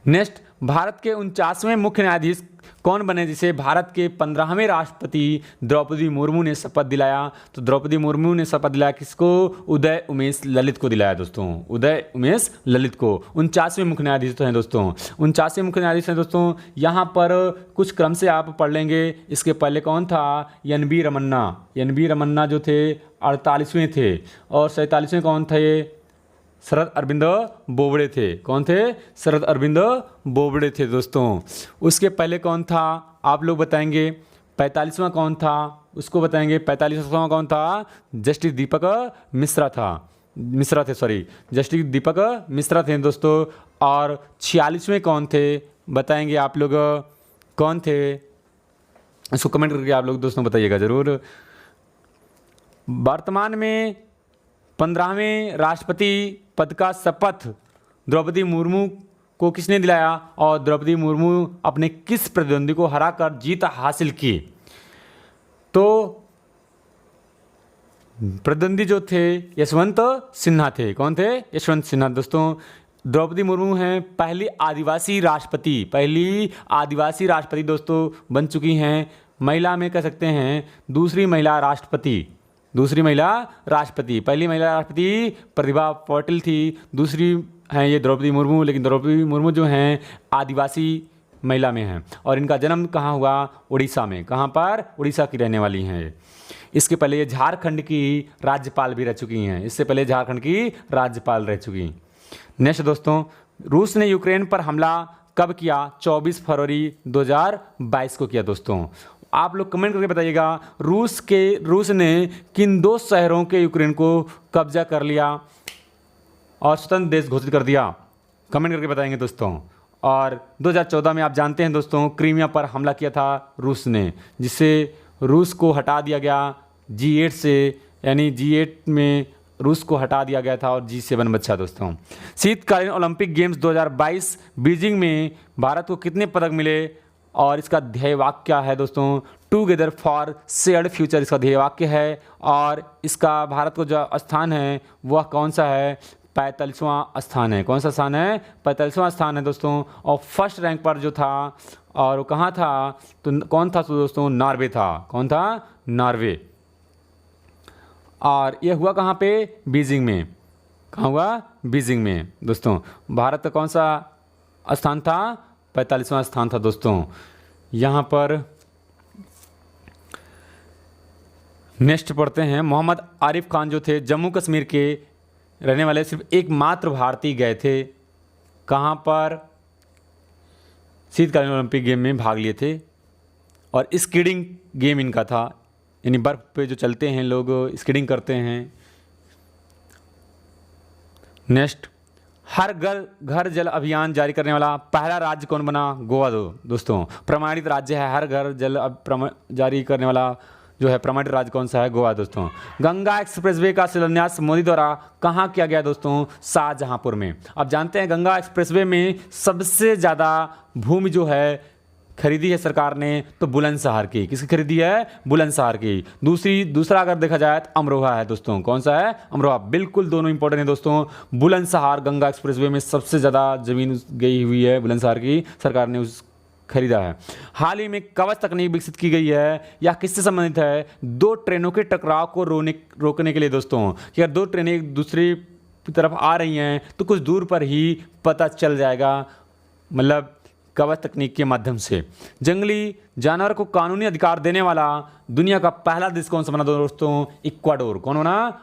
नेक्स्ट, भारत के 49वें मुख्य न्यायाधीश कौन बने जिसे भारत के 15वें राष्ट्रपति द्रौपदी मुर्मू ने शपथ दिलाया? तो द्रौपदी मुर्मू ने शपथ दिलाया किसको? उदय उमेश ललित को दिलाया दोस्तों। उदय उमेश ललित को 49वें मुख्य न्यायाधीश हैं दोस्तों। 49वें मुख्य न्यायाधीश हैं दोस्तों। यहाँ पर कुछ क्रम से आप पढ़ लेंगे। इसके पहले कौन था? N B Ramanna. N B Ramanna जो थे 48वें थे, और 47वें कौन थे? शरद अरविंद बोबड़े थे। कौन थे? शरद अरविंद बोबड़े थे दोस्तों। उसके पहले कौन था? आप लोग बताएंगे। 45वां कौन था? उसको बताएंगे। 45वां कौन था? जस्टिस दीपक मिश्रा जस्टिस दीपक मिश्रा थे दोस्तों। और 46वें कौन थे? बताएंगे आप लोग कौन थे? इसको कमेंट करके आप लोग दोस्तों बताइएगा ज़रूर। वर्तमान में 15वें राष्ट्रपति पद का शपथ द्रौपदी मुर्मू को किसने दिलाया? और द्रौपदी मुर्मू अपने किस प्रतिद्वंदी को हराकर जीत हासिल की? तो प्रतिद्वंदी जो थे यशवंत सिन्हा थे। कौन थे? यशवंत सिन्हा दोस्तों। द्रौपदी मुर्मू हैं पहली आदिवासी राष्ट्रपति दोस्तों बन चुकी हैं। महिला में कह सकते हैं दूसरी महिला राष्ट्रपति। पहली महिला राष्ट्रपति प्रतिभा पाटिल थी। दूसरी हैं ये द्रौपदी मुर्मू, लेकिन द्रौपदी मुर्मू जो हैं आदिवासी महिला में हैं। और इनका जन्म कहाँ हुआ? उड़ीसा में। कहाँ पर? उड़ीसा की रहने वाली हैं। इसके पहले ये झारखंड की राज्यपाल भी रह चुकी हैं। इससे पहले झारखंड की राज्यपाल रह चुकी। नेक्स्ट दोस्तों, रूस ने यूक्रेन पर हमला कब किया? 24 फरवरी 2022 को किया दोस्तों। आप लोग कमेंट करके बताइएगा रूस ने किन 2 शहरों के यूक्रेन को कब्जा कर लिया और स्वतंत्र देश घोषित कर दिया? कमेंट करके बताएंगे दोस्तों। और 2014 में आप जानते हैं दोस्तों क्रीमिया पर हमला किया था रूस ने, जिससे रूस को हटा दिया गया G8 से, यानी G8 में रूस को हटा दिया गया था और G7 बचा दोस्तों। शीतकालीन ओलंपिक गेम्स 2022 बीजिंग में भारत को कितने पदक मिले? और इसका ध्येय वाक्य क्या है दोस्तों? टूगेदर फॉर शेयर्ड फ्यूचर इसका ध्येय वाक्य है। और इसका भारत को जो स्थान है वह कौन सा है? 45वां स्थान है। कौन सा स्थान है? 45वां स्थान है दोस्तों। और फर्स्ट रैंक पर जो था और वो कहाँ था? तो कौन था? तो दोस्तों नॉर्वे था। कौन था? नॉर्वे। और ये हुआ कहाँ पे? बीजिंग में। कहाँ हुआ? बीजिंग में दोस्तों। भारत का कौन सा स्थान था? 45वां स्थान था दोस्तों। यहाँ पर नेक्स्ट पढ़ते हैं। मोहम्मद आरिफ खान जो थे जम्मू कश्मीर के रहने वाले सिर्फ एकमात्र भारतीय गए थे। कहाँ पर? शीतकालीन ओलंपिक गेम में भाग लिए थे और स्कीडिंग गेम इनका था, यानी बर्फ़ पे जो चलते हैं लोग, स्कीडिंग करते हैं। नेक्स्ट, हर घर जल अभियान जारी करने वाला पहला राज्य कौन बना? गोवा दोस्तों। प्रमाणित राज्य है, हर घर जल जारी करने वाला जो है प्रमाणित राज्य कौन सा है? गोवा दोस्तों। गंगा एक्सप्रेसवे का शिलान्यास मोदी द्वारा कहाँ किया गया दोस्तों? शाहजहांपुर में। अब जानते हैं गंगा एक्सप्रेसवे में सबसे ज़्यादा भूमि जो है खरीदी है सरकार ने तो बुलंदशहर की। किसकी खरीदी है? बुलंदशहर की। दूसरा अगर देखा जाए तो अमरोहा है दोस्तों। कौन सा है? अमरोहा। बिल्कुल दोनों इंपॉर्टेंट है दोस्तों। बुलंदशहर गंगा एक्सप्रेसवे में सबसे ज़्यादा जमीन गई हुई है बुलंदशहर की, सरकार ने उस खरीदा है। हाल ही में कवच तकनीक विकसित की गई है, यह किससे संबंधित है? दो ट्रेनों के टकराव को रोकने के लिए दोस्तों। कि अगर दो ट्रेनें एक दूसरी की तरफ आ रही हैं तो कुछ दूर पर ही पता चल जाएगा, मतलब कवच तकनीक के माध्यम से। जंगली जानवर को कानूनी अधिकार देने वाला दुनिया का पहला देश कौन सा बना दोस्तों? इक्वाडोर। कौन बना?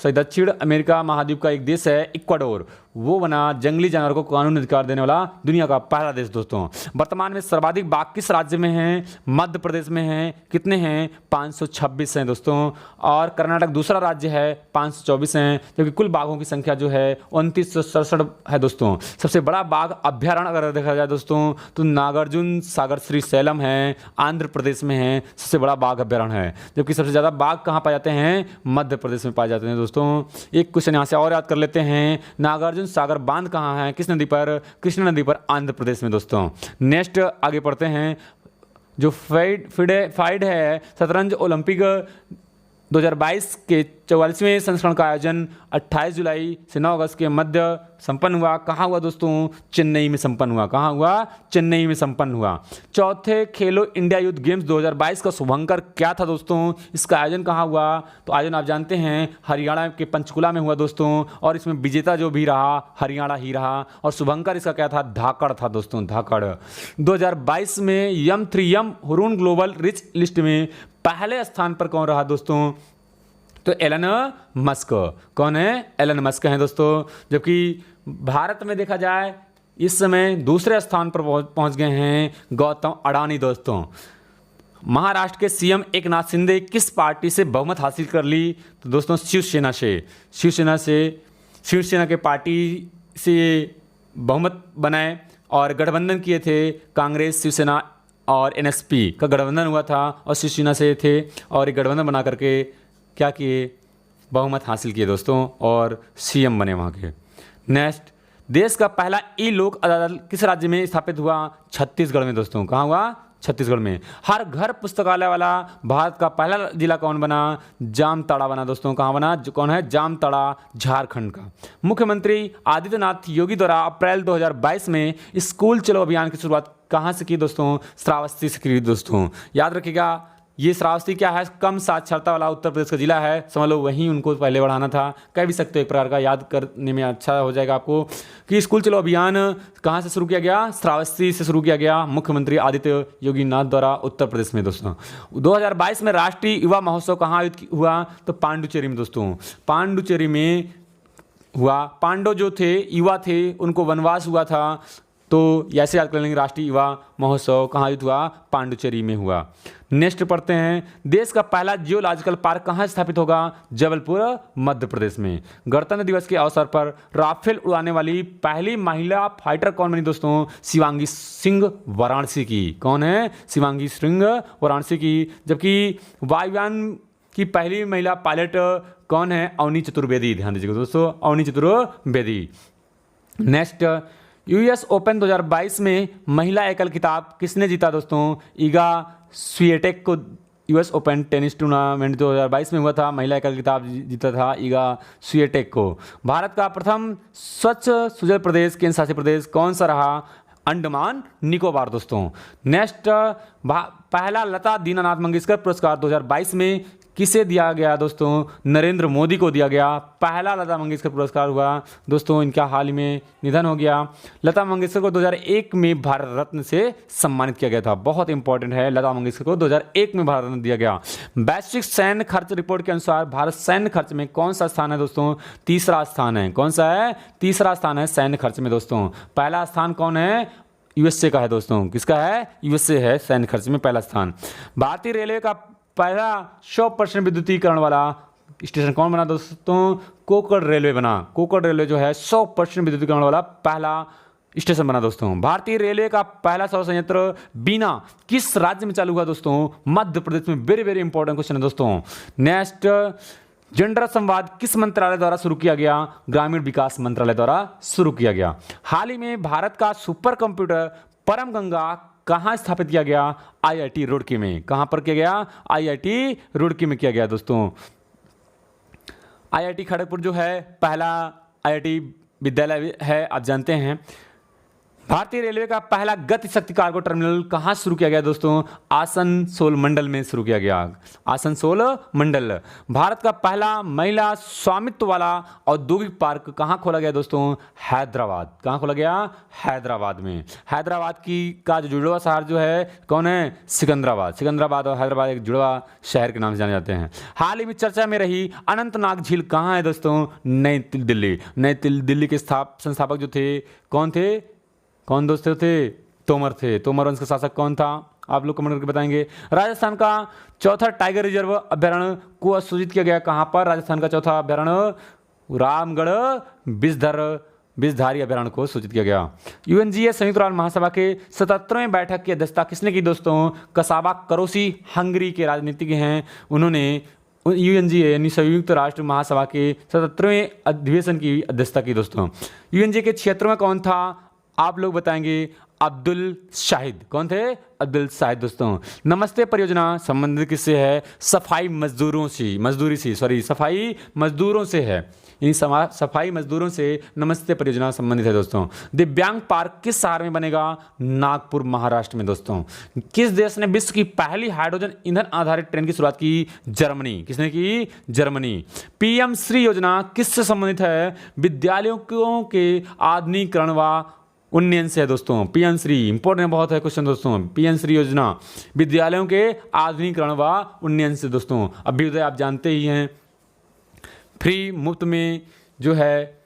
दक्षिण अमेरिका महाद्वीप का एक देश है इक्वाडोर, वो बना जंगली जानवर को कानूनी अधिकार देने वाला दुनिया का पहला देश दोस्तों। वर्तमान में सर्वाधिक बाघ किस राज्य में हैं? मध्य प्रदेश में हैं। कितने हैं? 526 हैं दोस्तों। और कर्नाटक दूसरा राज्य है, 524 हैं, जबकि कुल बाघों की संख्या जो है 2967 है दोस्तों। सबसे बड़ा बाघ अभ्यारण्य अगर देखा जाए दोस्तों तो नागार्जुन सागर श्री सैलम है, आंध्र प्रदेश में है, सबसे बड़ा बाघ अभ्यारण्य है। जबकि सबसे ज़्यादा बाघ कहाँ पाए जाते हैं? मध्य प्रदेश में पाए जाते हैं दोस्तों। एक क्वेश्चन यहाँ से और याद कर लेते हैं। नागार्जुन सागर बांध कहाँ है? किस नदी पर? कृष्णा नदी पर, आंध्र प्रदेश में दोस्तों। नेक्स्ट आगे पढ़ते हैं। जो फाइड है शतरंज ओलंपिक 2022 के 44वें संस्करण का आयोजन 28 जुलाई से 9 अगस्त के मध्य संपन्न हुआ। कहाँ हुआ दोस्तों? चेन्नई में संपन्न हुआ। कहाँ हुआ? चेन्नई में संपन्न हुआ। चौथे खेलो इंडिया यूथ गेम्स 2022 का शुभंकर क्या था दोस्तों? इसका आयोजन कहाँ हुआ? तो आयोजन आप जानते हैं हरियाणा के पंचकुला में हुआ दोस्तों। और इसमें विजेता जो भी रहा हरियाणा ही रहा। और शुभंकर इसका क्या था? धाकड़ था दोस्तों, धाकड़। 2022 में यम हुरून ग्लोबल रिच लिस्ट में पहले स्थान पर कौन रहा दोस्तों? तो एलन मस्क। कौन है? एलन मस्क हैं दोस्तों। जबकि भारत में देखा जाए इस समय दूसरे स्थान पर पहुंच गए हैं गौतम अडानी दोस्तों। महाराष्ट्र के सीएम एकनाथ शिंदे किस पार्टी से बहुमत हासिल कर ली? तो दोस्तों शिवसेना के पार्टी से बहुमत बनाए और गठबंधन किए थे। कांग्रेस, शिवसेना और एनएसपी का गठबंधन हुआ था और शिवसेना से थे। और एक गठबंधन बना करके क्या किए? बहुमत हासिल किए दोस्तों और सीएम बने वहाँ के। नेक्स्ट, देश का पहला ई लोक अदालत किस राज्य में स्थापित हुआ? छत्तीसगढ़ में दोस्तों। कहाँ हुआ? छत्तीसगढ़ में। हर घर पुस्तकालय वाला भारत का पहला जिला कौन बना? जामताड़ा बना दोस्तों। कहाँ बना? कौन है? जामताड़ा, झारखंड का। मुख्यमंत्री आदित्यनाथ योगी द्वारा अप्रैल 2022 में स्कूल चलो अभियान की शुरुआत कहाँ से की दोस्तों? श्रावस्ती से की दोस्तों। याद रखिएगा ये श्रावस्ती क्या है? कम साक्षरता वाला उत्तर प्रदेश का जिला है, समझ लो वहीं उनको पहले बढ़ाना था। कह भी सकते हो एक प्रकार का, याद करने में अच्छा हो जाएगा आपको कि स्कूल चलो अभियान कहाँ से शुरू किया गया? श्रावस्ती से शुरू किया गया मुख्यमंत्री आदित्य योगी नाथ द्वारा उत्तर प्रदेश में दोस्तों। 2022 में राष्ट्रीय युवा महोत्सव कहाँ आयोजित हुआ? तो पांडुचेरी में दोस्तों। पांडुचेरी में हुआ। पांडव जो थे, युवा थे, उनको वनवास हुआ था, तो ऐसे याद कर लेंगे। राष्ट्रीय युवा महोत्सव कहाँ आयोजित हुआ? पांडुचेरी में हुआ। नेक्स्ट पढ़ते हैं। देश का पहला जियोलॉजिकल पार्क कहाँ स्थापित होगा? जबलपुर, मध्य प्रदेश में। गणतंत्र दिवस के अवसर पर राफेल उड़ाने वाली पहली महिला फाइटर कौन बनी दोस्तों? शिवांगी सिंह वाराणसी की। कौन है? शिवांगी सिंह वाराणसी की। जबकि वायुयान की पहली महिला पायलट कौन है? अवनी चतुर्वेदी। ध्यान दीजिएगा दोस्तों, Avani Chaturvedi. Next, US Open 2022 में महिला एकल खिताब किसने जीता दोस्तों? ईगा स्विएटेक को यूएस ओपन टेनिस टूर्नामेंट 2022 में हुआ था, महिला एकल खिताब जीता था इगा स्विएटेक को। भारत का प्रथम स्वच्छ सुजल प्रदेश केंद्र शासित प्रदेश कौन सा रहा? अंडमान निकोबार दोस्तों। नेक्स्ट, पहला लता दीनानाथ मंगेशकर पुरस्कार 2022 में किसे दिया गया दोस्तों? नरेंद्र मोदी को दिया गया। पहला लता मंगेशकर पुरस्कार हुआ दोस्तों, इनका हाल ही में निधन हो गया। लता मंगेशकर को 2001 में भारत रत्न से सम्मानित किया गया था। बहुत इंपॉर्टेंट है, लता मंगेशकर को 2001 में भारत रत्न दिया गया। वैश्विक सैन्य खर्च रिपोर्ट के अनुसार भारत सैन्य खर्च में कौन सा स्थान है दोस्तों? तीसरा स्थान है। कौन सा है? तीसरा स्थान है सैन्य खर्च में दोस्तों। पहला स्थान कौन है? यूएसए का है दोस्तों। किसका है? यूएसए है सैन्य खर्च में पहला स्थान। भारतीय रेलवे का पहला 100% विद्युतीकरण वाला स्टेशन कौन बना दोस्तों? कोकड़ रेलवे बना। कोकड़ रेलवे जो है 100% विद्युतीकरण वाला पहला स्टेशन बना दोस्तों। भारतीय रेलवे का पहला सौर संयंत्र बीना किस राज्य में चालू हुआ दोस्तों? मध्य प्रदेश में। वेरी वेरी इंपॉर्टेंट क्वेश्चन है दोस्तों। नेक्स्ट, जेंडर संवाद किस मंत्रालय द्वारा शुरू किया गया? ग्रामीण विकास मंत्रालय द्वारा शुरू किया गया। हाल ही में भारत का सुपर कंप्यूटर परम गंगा कहाँ स्थापित किया गया? आईआईटी रुड़की में। कहाँ पर किया गया? आईआईटी रुड़की में किया गया दोस्तों। आईआईटी खड़गपुर जो है पहला आईआईटी विद्यालय है, आप जानते हैं। भारतीय रेलवे का पहला गति शक्ति कार्गो टर्मिनल कहाँ शुरू किया गया दोस्तों? आसनसोल मंडल में शुरू किया गया। आसनसोल मंडल। भारत का पहला महिला स्वामित्व वाला औद्योगिक पार्क कहाँ खोला गया दोस्तों? हैदराबाद। कहाँ खोला गया? हैदराबाद में। हैदराबाद की का जो जुड़वा शहर जो है कौन है? सिकंदराबाद। सिकंदराबाद और हैदराबाद एक जुड़वा शहर के नाम से जाने जाते हैं। हाल ही में चर्चा में रही अनंतनाग झील कहाँ है दोस्तों? नई दिल्ली। नई दिल्ली के संस्थापक जो थे कौन थे? कौन दोस्तों थे? तोमर थे। तोमर वंश का शासक कौन था? आप लोग कमेंट करके बताएंगे। राजस्थान का चौथा टाइगर रिजर्व अभ्यारण्य को सूचित किया गया कहाँ पर? राजस्थान का चौथा अभ्यारण्य रामगढ़ बिजधारी अभ्यारण्य को सूचित किया गया। यूएनजीए संयुक्त राष्ट्र महासभा के 77वें बैठक की अध्यक्षता किसने की दोस्तों? कसाबा करोसी हंगरी के राजनीतिज्ञ हैं। उन्होंने यूएनजीए यानी संयुक्त राष्ट्र महासभा के 77वें अधिवेशन की अध्यक्षता की दोस्तों। यूएनजीए के 76वां कौन था? आप लोग बताएंगे। अब्दुल शाहिद। कौन थे? अब्दुल शाहिद दोस्तों। नमस्ते परियोजना संबंधित किससे है? सफाई मजदूरों से सफाई मजदूरों से है। इन सफाई मजदूरों से नमस्ते परियोजना संबंधित है दोस्तों। दिव्यांग पार्क किस शहर में बनेगा? नागपुर महाराष्ट्र में दोस्तों। किस देश ने विश्व की पहली हाइड्रोजन ईंधन आधारित ट्रेन की शुरुआत की? जर्मनी। किसने की? जर्मनी। पीएम श्री योजना किससे संबंधित है? विद्यालयों के आधुनिकीकरण व उन्नयन से है दोस्तों। पीएम श्री इंपॉर्टेंट बहुत है क्वेश्चन दोस्तों। पीएम श्री योजना विद्यालयों के आधुनिकीकरण व उन्नयन से दोस्तों। अभ्युदय आप जानते ही हैं, फ्री मुफ्त में जो है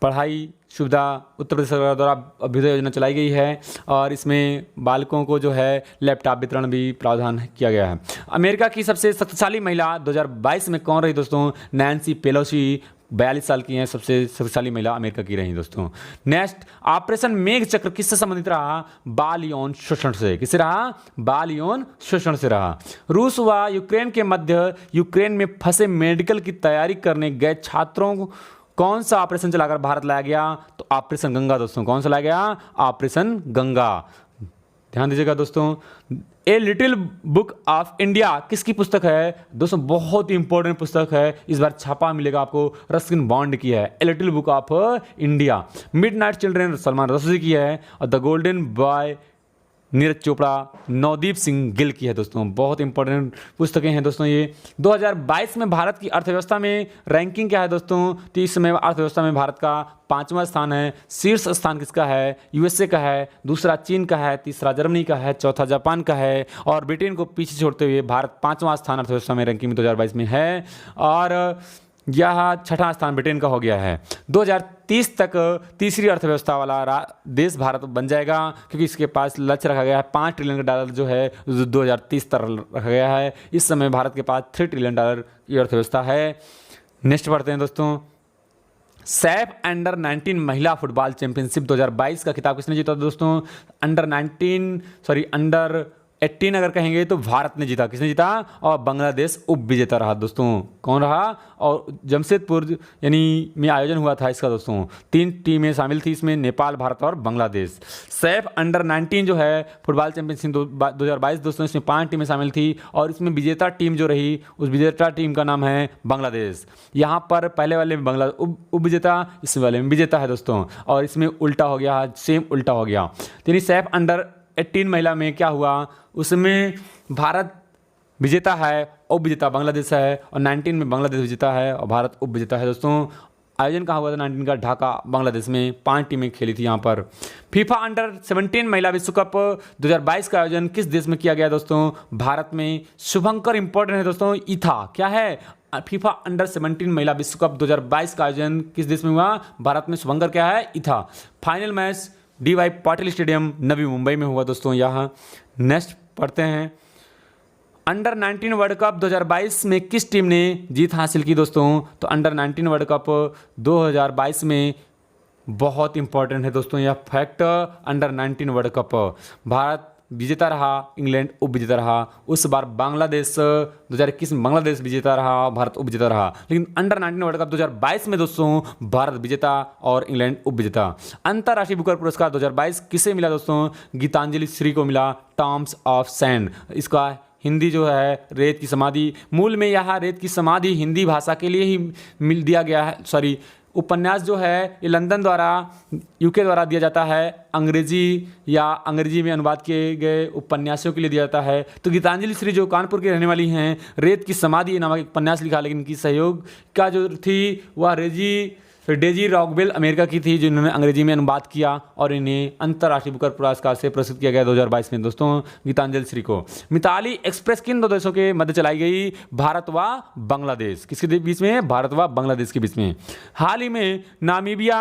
पढ़ाई सुविधा उत्तर प्रदेश सरकार द्वारा अभ्युदय योजना चलाई गई है और इसमें बालकों को जो है लैपटॉप वितरण भी प्रावधान किया गया है। अमेरिका की सबसे शक्तिशाली महिला 2022 में कौन रही दोस्तों? Nancy Pelosi. 42 साल की हैं, सबसे शक्तिशाली महिला अमेरिका की रही दोस्तों। नेक्स्ट, ऑपरेशन मेघ चक्र किससे संबंधित रहा? बाल यौन शोषण से। किससे रहा? बाल यौन शोषण से रहा। रूस व यूक्रेन के मध्य यूक्रेन में फंसे मेडिकल की तैयारी करने गए छात्रों को कौन सा ऑपरेशन चलाकर भारत लाया गया? तो ऑपरेशन गंगा दोस्तों। कौन सा लाया गया? ऑपरेशन गंगा। ध्यान दीजिएगा दोस्तों। A little book of India किसकी पुस्तक है दोस्तों? बहुत ही इंपॉर्टेंट पुस्तक है, इस बार छापा मिलेगा आपको, रस्किन बॉन्ड की है। A little book of India. Midnight children Salman Rushdie की है और the golden boy Neeraj Chopra Navdeep Singh Gill की है दोस्तों। बहुत इंपॉर्टेंट पुस्तकें हैं दोस्तों ये। 2022 में भारत की अर्थव्यवस्था में रैंकिंग क्या है दोस्तों? तो इस समय अर्थव्यवस्था में भारत का 5वां स्थान है। शीर्ष स्थान किसका है? यूएसए का है, दूसरा चीन का है, तीसरा जर्मनी का है, चौथा जापान का है और ब्रिटेन को पीछे छोड़ते हुए भारत 5वां स्थान अर्थव्यवस्था में रैंकिंग में 2022 में है और यह 6वां स्थान ब्रिटेन का हो गया है। 2030 तक तीसरी अर्थव्यवस्था वाला देश भारत बन जाएगा क्योंकि इसके पास लक्ष्य रखा गया है $5 ट्रिलियन जो है 2030 तक रखा गया है। इस समय भारत के पास $3 ट्रिलियन की अर्थव्यवस्था है। नेक्स्ट पढ़ते हैं दोस्तों। सैफ अंडर 19 महिला फुटबॉल चैंपियनशिप 2022 का खिताब किसने जीता दोस्तों? अंडर 18 अगर कहेंगे तो भारत ने जीता। किसने जीता? और बांग्लादेश उप विजेता रहा दोस्तों। कौन रहा? और जमशेदपुर यानी में आयोजन हुआ था इसका दोस्तों। 3 टीमें शामिल थी इसमें, नेपाल, भारत और बांग्लादेश। सैफ अंडर 19 जो है फुटबॉल चैंपियनशिप 2022 दोस्तों, इसमें 5 टीमें शामिल थी और इसमें विजेता टीम जो रही उस विजेता टीम का नाम है बांग्लादेश। यहाँ पर पहले वाले में उप विजेता, इस वाले में विजेता है दोस्तों, और इसमें उल्टा हो गया, सेम उल्टा हो गया। यानी सैफ अंडर 18 महिला में क्या हुआ, उसमें भारत विजेता है, उप विजेता बांग्लादेश है, और 19 में बांग्लादेश विजेता है और भारत उप विजेता है दोस्तों। आयोजन कहाँ हुआ था? 19 का ढाका बांग्लादेश में। 5 टीमें खेली थी यहाँ पर। फीफा अंडर 17 महिला विश्व कप 2022 का आयोजन किस देश में किया गया दोस्तों? भारत में। शुभंकर इंपॉर्टेंट है दोस्तों, ईथा क्या है? फीफा अंडर 17 महिला विश्व कप 2022 का आयोजन किस देश में हुआ? भारत में। शुभंकर क्या है? ईथा। Final match DY Patil stadium Navi Mumbai में हुआ दोस्तों। यहाँ नेक्स्ट पढ़ते हैं, अंडर 19 वर्ल्ड कप 2022 में किस टीम ने जीत हासिल की दोस्तों? तो अंडर 19 वर्ल्ड कप 2022 में बहुत इंपॉर्टेंट है दोस्तों यह fact. Under 19 world cup Bharat विजेता रहा, इंग्लैंड उप विजेता रहा। उस बार बांग्लादेश 2021 में बांग्लादेश विजेता रहा, भारत उप विजेता रहा। लेकिन अंडर 19 वर्ल्ड कप 2022 में दोस्तों भारत विजेता और इंग्लैंड उप विजेता। अंतर्राष्ट्रीय बुकर पुरस्कार 2022 किसे मिला दोस्तों? गीतांजलि श्री को मिला, टॉम्स ऑफ सैंड। इसका हिंदी जो है रेत की समाधि, मूल में यह रेत की समाधि हिंदी भाषा के लिए ही मिल दिया गया है। सॉरी, उपन्यास जो है ये लंदन द्वारा UK द्वारा दिया जाता है, अंग्रेजी या अंग्रेजी में अनुवाद किए गए उपन्यासों के लिए दिया जाता है। तो गीतांजलि श्री जो कानपुर की रहने वाली हैं, रेत की समाधि नामक एक उपन्यास लिखा, लेकिन इनकी सहयोग का जो थी वह डेजी रॉकवेल अमेरिका की थी, जिन्होंने अंग्रेजी में अनुवाद किया और इन्हें अंतर्राष्ट्रीय बुकर पुरस्कार से पुरस्कृत किया गया 2022 में दोस्तों गीतांजलि श्री को। मिताली एक्सप्रेस किन 2 देशों के मध्य चलाई गई? भारत व बांग्लादेश। किसके बीच में? भारत व बांग्लादेश के बीच में। हाल ही में नामीबिया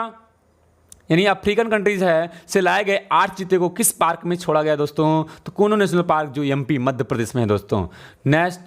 यानी अफ्रीकन कंट्रीज है से लाए गए 8 चीते को किस पार्क में छोड़ा गया दोस्तों? तो कूनो नेशनल पार्क जो MP मध्य प्रदेश में है दोस्तों। नेक्स्ट,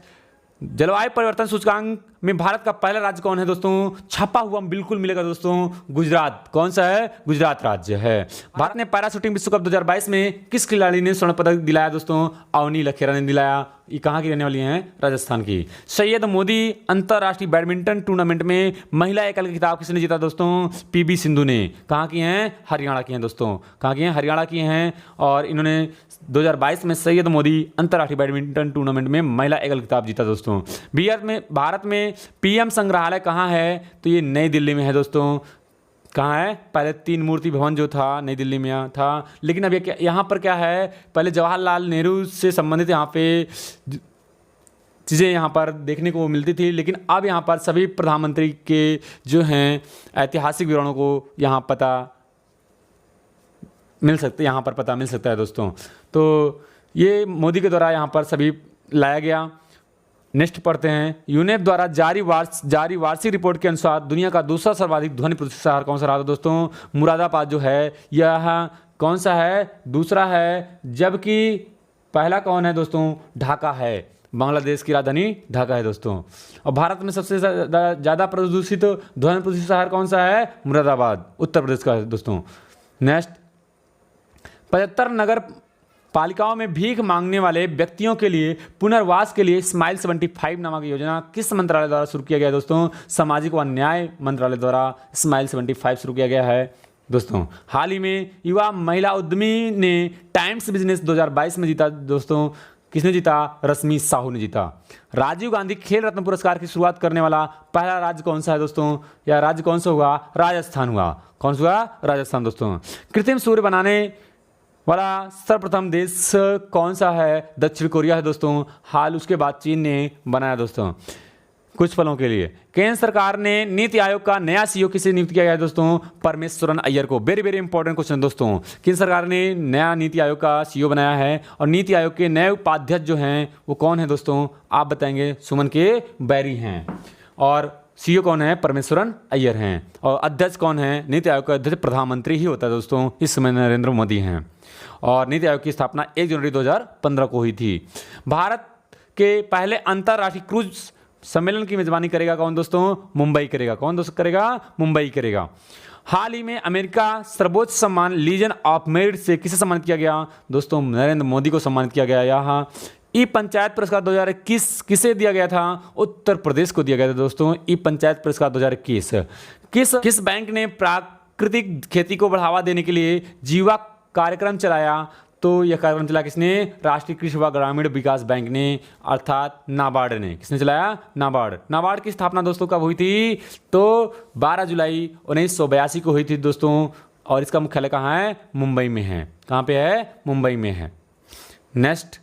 जलवायु परिवर्तन सूचकांक में भारत का पहला राज्य कौन है दोस्तों? छपा हुआ बिल्कुल मिलेगा दोस्तों, गुजरात। कौन सा है? गुजरात राज्य है। भारत ने पैरा शूटिंग विश्व कप 2022 में किस खिलाड़ी ने स्वर्ण पदक दिलाया दोस्तों? अवनी लखेरा ने दिलाया। ये कहाँ की रहने वाली हैं? राजस्थान की। सैयद मोदी अंतर्राष्ट्रीय बैडमिंटन टूर्नामेंट में महिला एकल खिताब किसने जीता दोस्तों? PB सिंधु ने। कहाँ की हैं? हरियाणा की हैं दोस्तों। कहाँ की हैं? हरियाणा की हैं। और इन्होंने 2022 में सैयद मोदी अंतर्राष्ट्रीय बैडमिंटन टूर्नामेंट में महिला एकल खिताब जीता दोस्तों। भारत में PM संग्रहालय कहाँ है? तो ये नई दिल्ली में है दोस्तों। कहाँ है? पहले 3 मूर्ति भवन जो था नई दिल्ली में था, लेकिन अब यहाँ पर क्या है, पहले जवाहरलाल नेहरू से संबंधित यहाँ पे चीज़ें यहाँ पर देखने को मिलती थी, लेकिन अब यहाँ पर सभी प्रधानमंत्री के जो हैं ऐतिहासिक विवरणों को यहाँ पता मिल सकता है दोस्तों। तो ये मोदी के द्वारा यहाँ पर सभी लाया गया। नेक्स्ट पढ़ते हैं, यूनेप द्वारा जारी वार्षिक रिपोर्ट के अनुसार दुनिया का दूसरा सर्वाधिक ध्वनि प्रदूषित शहर कौन सा रहा था दोस्तों? मुरादाबाद जो है यह कौन सा है? दूसरा है, जबकि पहला कौन है दोस्तों? ढाका है। बांग्लादेश की राजधानी ढाका है दोस्तों। और भारत में सबसे ज़्यादा प्रदूषित ध्वनि प्रदूषित शहर कौन सा है? मुरादाबाद, उत्तर प्रदेश का है दोस्तों। नेक्स्ट, 75 नगर पालिकाओं में भीख मांगने वाले व्यक्तियों के लिए पुनर्वास के लिए स्माइल 75 नामक योजना किस मंत्रालय द्वारा शुरू किया गया दोस्तों? सामाजिक व न्याय मंत्रालय द्वारा स्माइल 75 शुरू किया गया है दोस्तों। हाल ही में युवा महिला उद्यमी ने टाइम्स बिजनेस 2022 में जीता दोस्तों। किसने जीता? रश्मि साहू ने जीता। राजीव गांधी खेल रत्न पुरस्कार की शुरुआत करने वाला पहला राज्य कौन सा है दोस्तों? या राज्य कौन सा हुआ? राजस्थान हुआ। कौन सा हुआ? राजस्थान दोस्तों। कृत्रिम सूर्य बनाने वाला सर्वप्रथम देश कौन सा है? दक्षिण कोरिया है दोस्तों। हाल उसके बाद चीन ने बनाया दोस्तों कुछ पलों के लिए। केंद्र सरकार ने नीति आयोग का नया CEO किसे नियुक्त किया गया है दोस्तों? परमेश्वरन अय्यर को। वेरी वेरी इंपॉर्टेंट क्वेश्चन दोस्तों। केंद्र सरकार ने नया नीति आयोग का CEO बनाया है और नीति आयोग के नए उपाध्यक्ष जो हैं वो कौन है दोस्तों? आप बताएंगे। सुमन के बैरी हैं। और CEO कौन है? परमेश्वरन अय्यर हैं। और अध्यक्ष कौन है? नीति आयोग का अध्यक्ष प्रधानमंत्री ही होता है दोस्तों। इस समय नरेंद्र मोदी हैं। और नीति आयोग की स्थापना 1 जनवरी 2015 को हुई थी। भारत के पहले अंतर्राष्ट्रीय क्रूज सम्मेलन की मेजबानी करेगा कौन दोस्तों? मुंबई करेगा। कौन दोस्तों करेगा? मुंबई करेगा। हाल ही में अमेरिका सर्वोच्च सम्मान लीजन ऑफ मेरिट से किसे सम्मानित किया गया? दोस्तों नरेंद्र मोदी को सम्मानित किया गया। यहाँ ई पंचायत पुरस्कार 2021 किसे दिया गया था? उत्तर प्रदेश को दिया गया था दोस्तों ई पंचायत पुरस्कार 2021। किस बैंक ने प्राकृतिक खेती को बढ़ावा देने के लिए जीवा कार्यक्रम चलाया? तो यह कार्यक्रम चला किसने? राष्ट्रीय कृषि व ग्रामीण विकास बैंक ने, अर्थात नाबार्ड ने। किसने चलाया? नाबार्ड। नाबार्ड की स्थापना दोस्तों कब हुई थी? तो 12 जुलाई 1982 को हुई थी दोस्तों, और इसका मुख्यालय कहाँ है? मुंबई में है। कहाँ पे है? मुंबई में है। नेक्स्ट,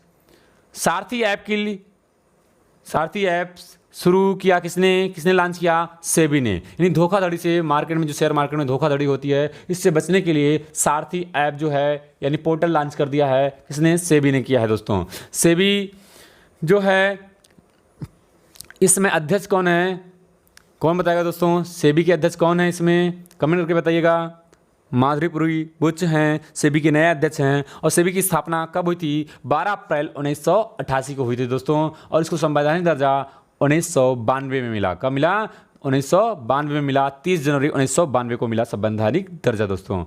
सारथी ऐप शुरू किया किसने लॉन्च किया? सेबी ने। यानी धोखाधड़ी से मार्केट में, जो शेयर मार्केट में धोखाधड़ी होती है, इससे बचने के लिए सारथी ऐप जो है यानी पोर्टल लॉन्च कर दिया है। किसने? सेबी ने किया है दोस्तों। सेबी जो है इसमें अध्यक्ष कौन है? कौन बताएगा दोस्तों? सेबी के अध्यक्ष कौन है इसमें? कमेंट करके बताइएगा। माधुरी बुच हैं, सेबी के नए अध्यक्ष हैं। और सेबी की स्थापना कब हुई थी? 12 अप्रैल 1988 को हुई थी दोस्तों, और इसको संवैधानिक दर्जा 1992 में मिला। कब मिला? 1992 में मिला। 30 जनवरी 1992 को मिला संवैधानिक दर्जा दोस्तों।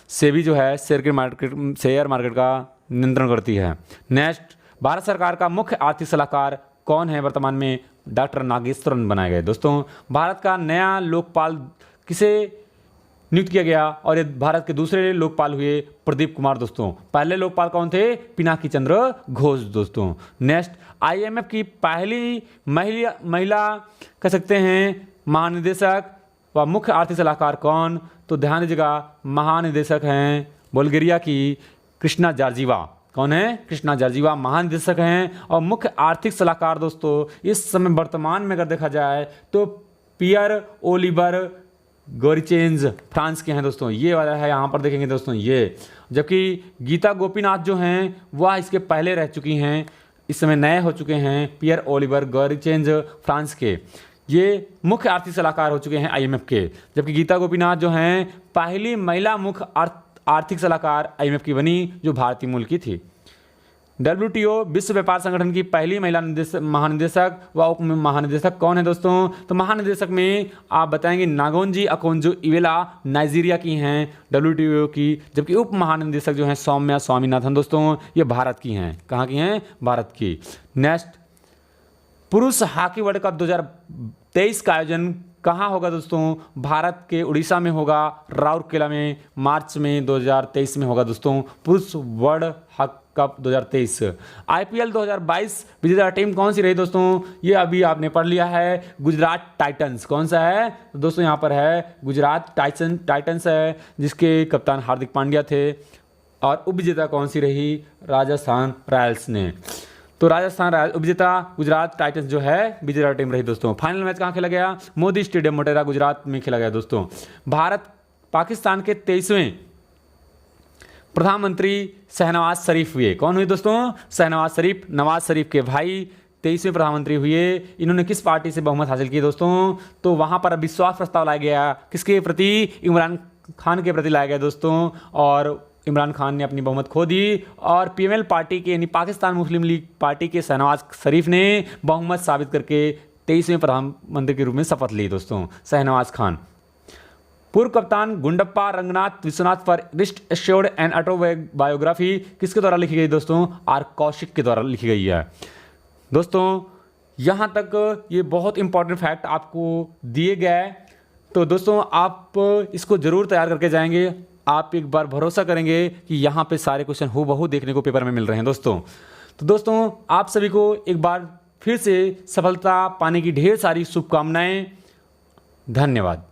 सेबी जो है शेयर मार्केट का नियंत्रण करती है। नेक्स्ट, भारत सरकार का मुख्य आर्थिक सलाहकार कौन है वर्तमान में? डॉक्टर नागेश्वरन बनाए गए दोस्तों। भारत का नया लोकपाल किसे नियुक्त किया गया? और ये भारत के दूसरे लोकपाल हुए प्रदीप कुमार दोस्तों। पहले लोकपाल कौन थे? पिनाकी चंद्र घोष दोस्तों। नेक्स्ट, आईएमएफ की पहली महिला कह सकते हैं महानिदेशक व मुख्य आर्थिक सलाहकार कौन? तो ध्यान दीजिएगा, महानिदेशक हैं बुल्गारिया की कृष्णा जॉर्जिवा। कौन है? कृष्णा जॉर्जिवा महानिदेशक हैं। और मुख्य आर्थिक सलाहकार दोस्तों इस समय वर्तमान में अगर देखा जाए तो पियर ओलिवर गोरिचेंज फ्रांस के हैं दोस्तों। ये वाला है, यहाँ पर देखेंगे दोस्तों ये। जबकि गीता गोपीनाथ जो हैं वह इसके पहले रह चुकी हैं, इस समय नए हो चुके हैं। पियर ओलिवर गोरिचेंज फ्रांस के ये मुख्य आर्थिक सलाहकार हो चुके हैं आईएमएफ के। जबकि गीता गोपीनाथ जो हैं पहली महिला मुख्य आर्थिक सलाहकार आईएमएफ की बनी, जो भारतीय मूल की थी। WTO विश्व व्यापार संगठन की पहली महिला महानिदेशक व उप महानिदेशक कौन है दोस्तों? तो महानिदेशक में आप बताएंगे नागोंजी अकोंजो-इवेला नाइजीरिया की हैं WTO की। जबकि उप महानिदेशक जो हैं सौम्या स्वामीनाथन दोस्तों, ये भारत की हैं। कहाँ की हैं? भारत की। नेक्स्ट, पुरुष हॉकी वर्ल्ड कप 2023 का आयोजन कहाँ होगा दोस्तों? भारत के उड़ीसा में होगा, राउरकेला में। मार्च में 2023 में होगा दोस्तों पुरुष वर्ल्ड हॉकी कप 2023। आईपीएल 2022 विजेता टीम कौन सी रही दोस्तों? ये अभी आपने पढ़ लिया है, गुजरात टाइटंस। कौन सा है तो दोस्तों? यहाँ पर है गुजरात टाइटंस है, जिसके कप्तान हार्दिक पांड्या थे। और उपविजेता कौन सी रही? राजस्थान रॉयल्स ने। तो राजस्थान रॉयल्स उपविजेता, गुजरात टाइटंस जो है विजेता टीम रही दोस्तों। फाइनल मैच कहाँ खेला गया? मोदी स्टेडियम मोटेरा गुजरात में खेला गया दोस्तों। भारत पाकिस्तान के 23वें प्रधानमंत्री शहनवाज शरीफ हुए। कौन हुए दोस्तों? शहनवाज शरीफ, नवाज शरीफ के भाई 23वें प्रधानमंत्री हुए। इन्होंने किस पार्टी से बहुमत हासिल की दोस्तों? तो वहां पर विश्वास प्रस्ताव लाया गया किसके प्रति? इमरान खान के प्रति लाया गया दोस्तों। और इमरान खान ने अपनी बहुमत खो दी, और पीएमएल पार्टी के यानी पाकिस्तान मुस्लिम लीग पार्टी के शहनवाज शरीफ ने बहुमत साबित करके 23वें प्रधानमंत्री के रूप में शपथ ली दोस्तों, शहनवाज खान। पूर्व कप्तान गुंडप्पा रंगनाथ विश्वनाथ पर रिस्ट एश्योर्ड एंड ऑटोबायोग्राफी किसके द्वारा लिखी गई दोस्तों? आर कौशिक के द्वारा लिखी गई है दोस्तों। यहाँ तक ये बहुत इंपॉर्टेंट फैक्ट आपको दिए गए। तो दोस्तों आप इसको ज़रूर तैयार करके जाएंगे। आप एक बार भरोसा करेंगे कि यहाँ पे सारे क्वेश्चन हूबहू देखने को पेपर में मिल रहे हैं दोस्तों। तो दोस्तों आप सभी को एक बार फिर से सफलता पाने की ढेर सारी शुभकामनाएं। धन्यवाद।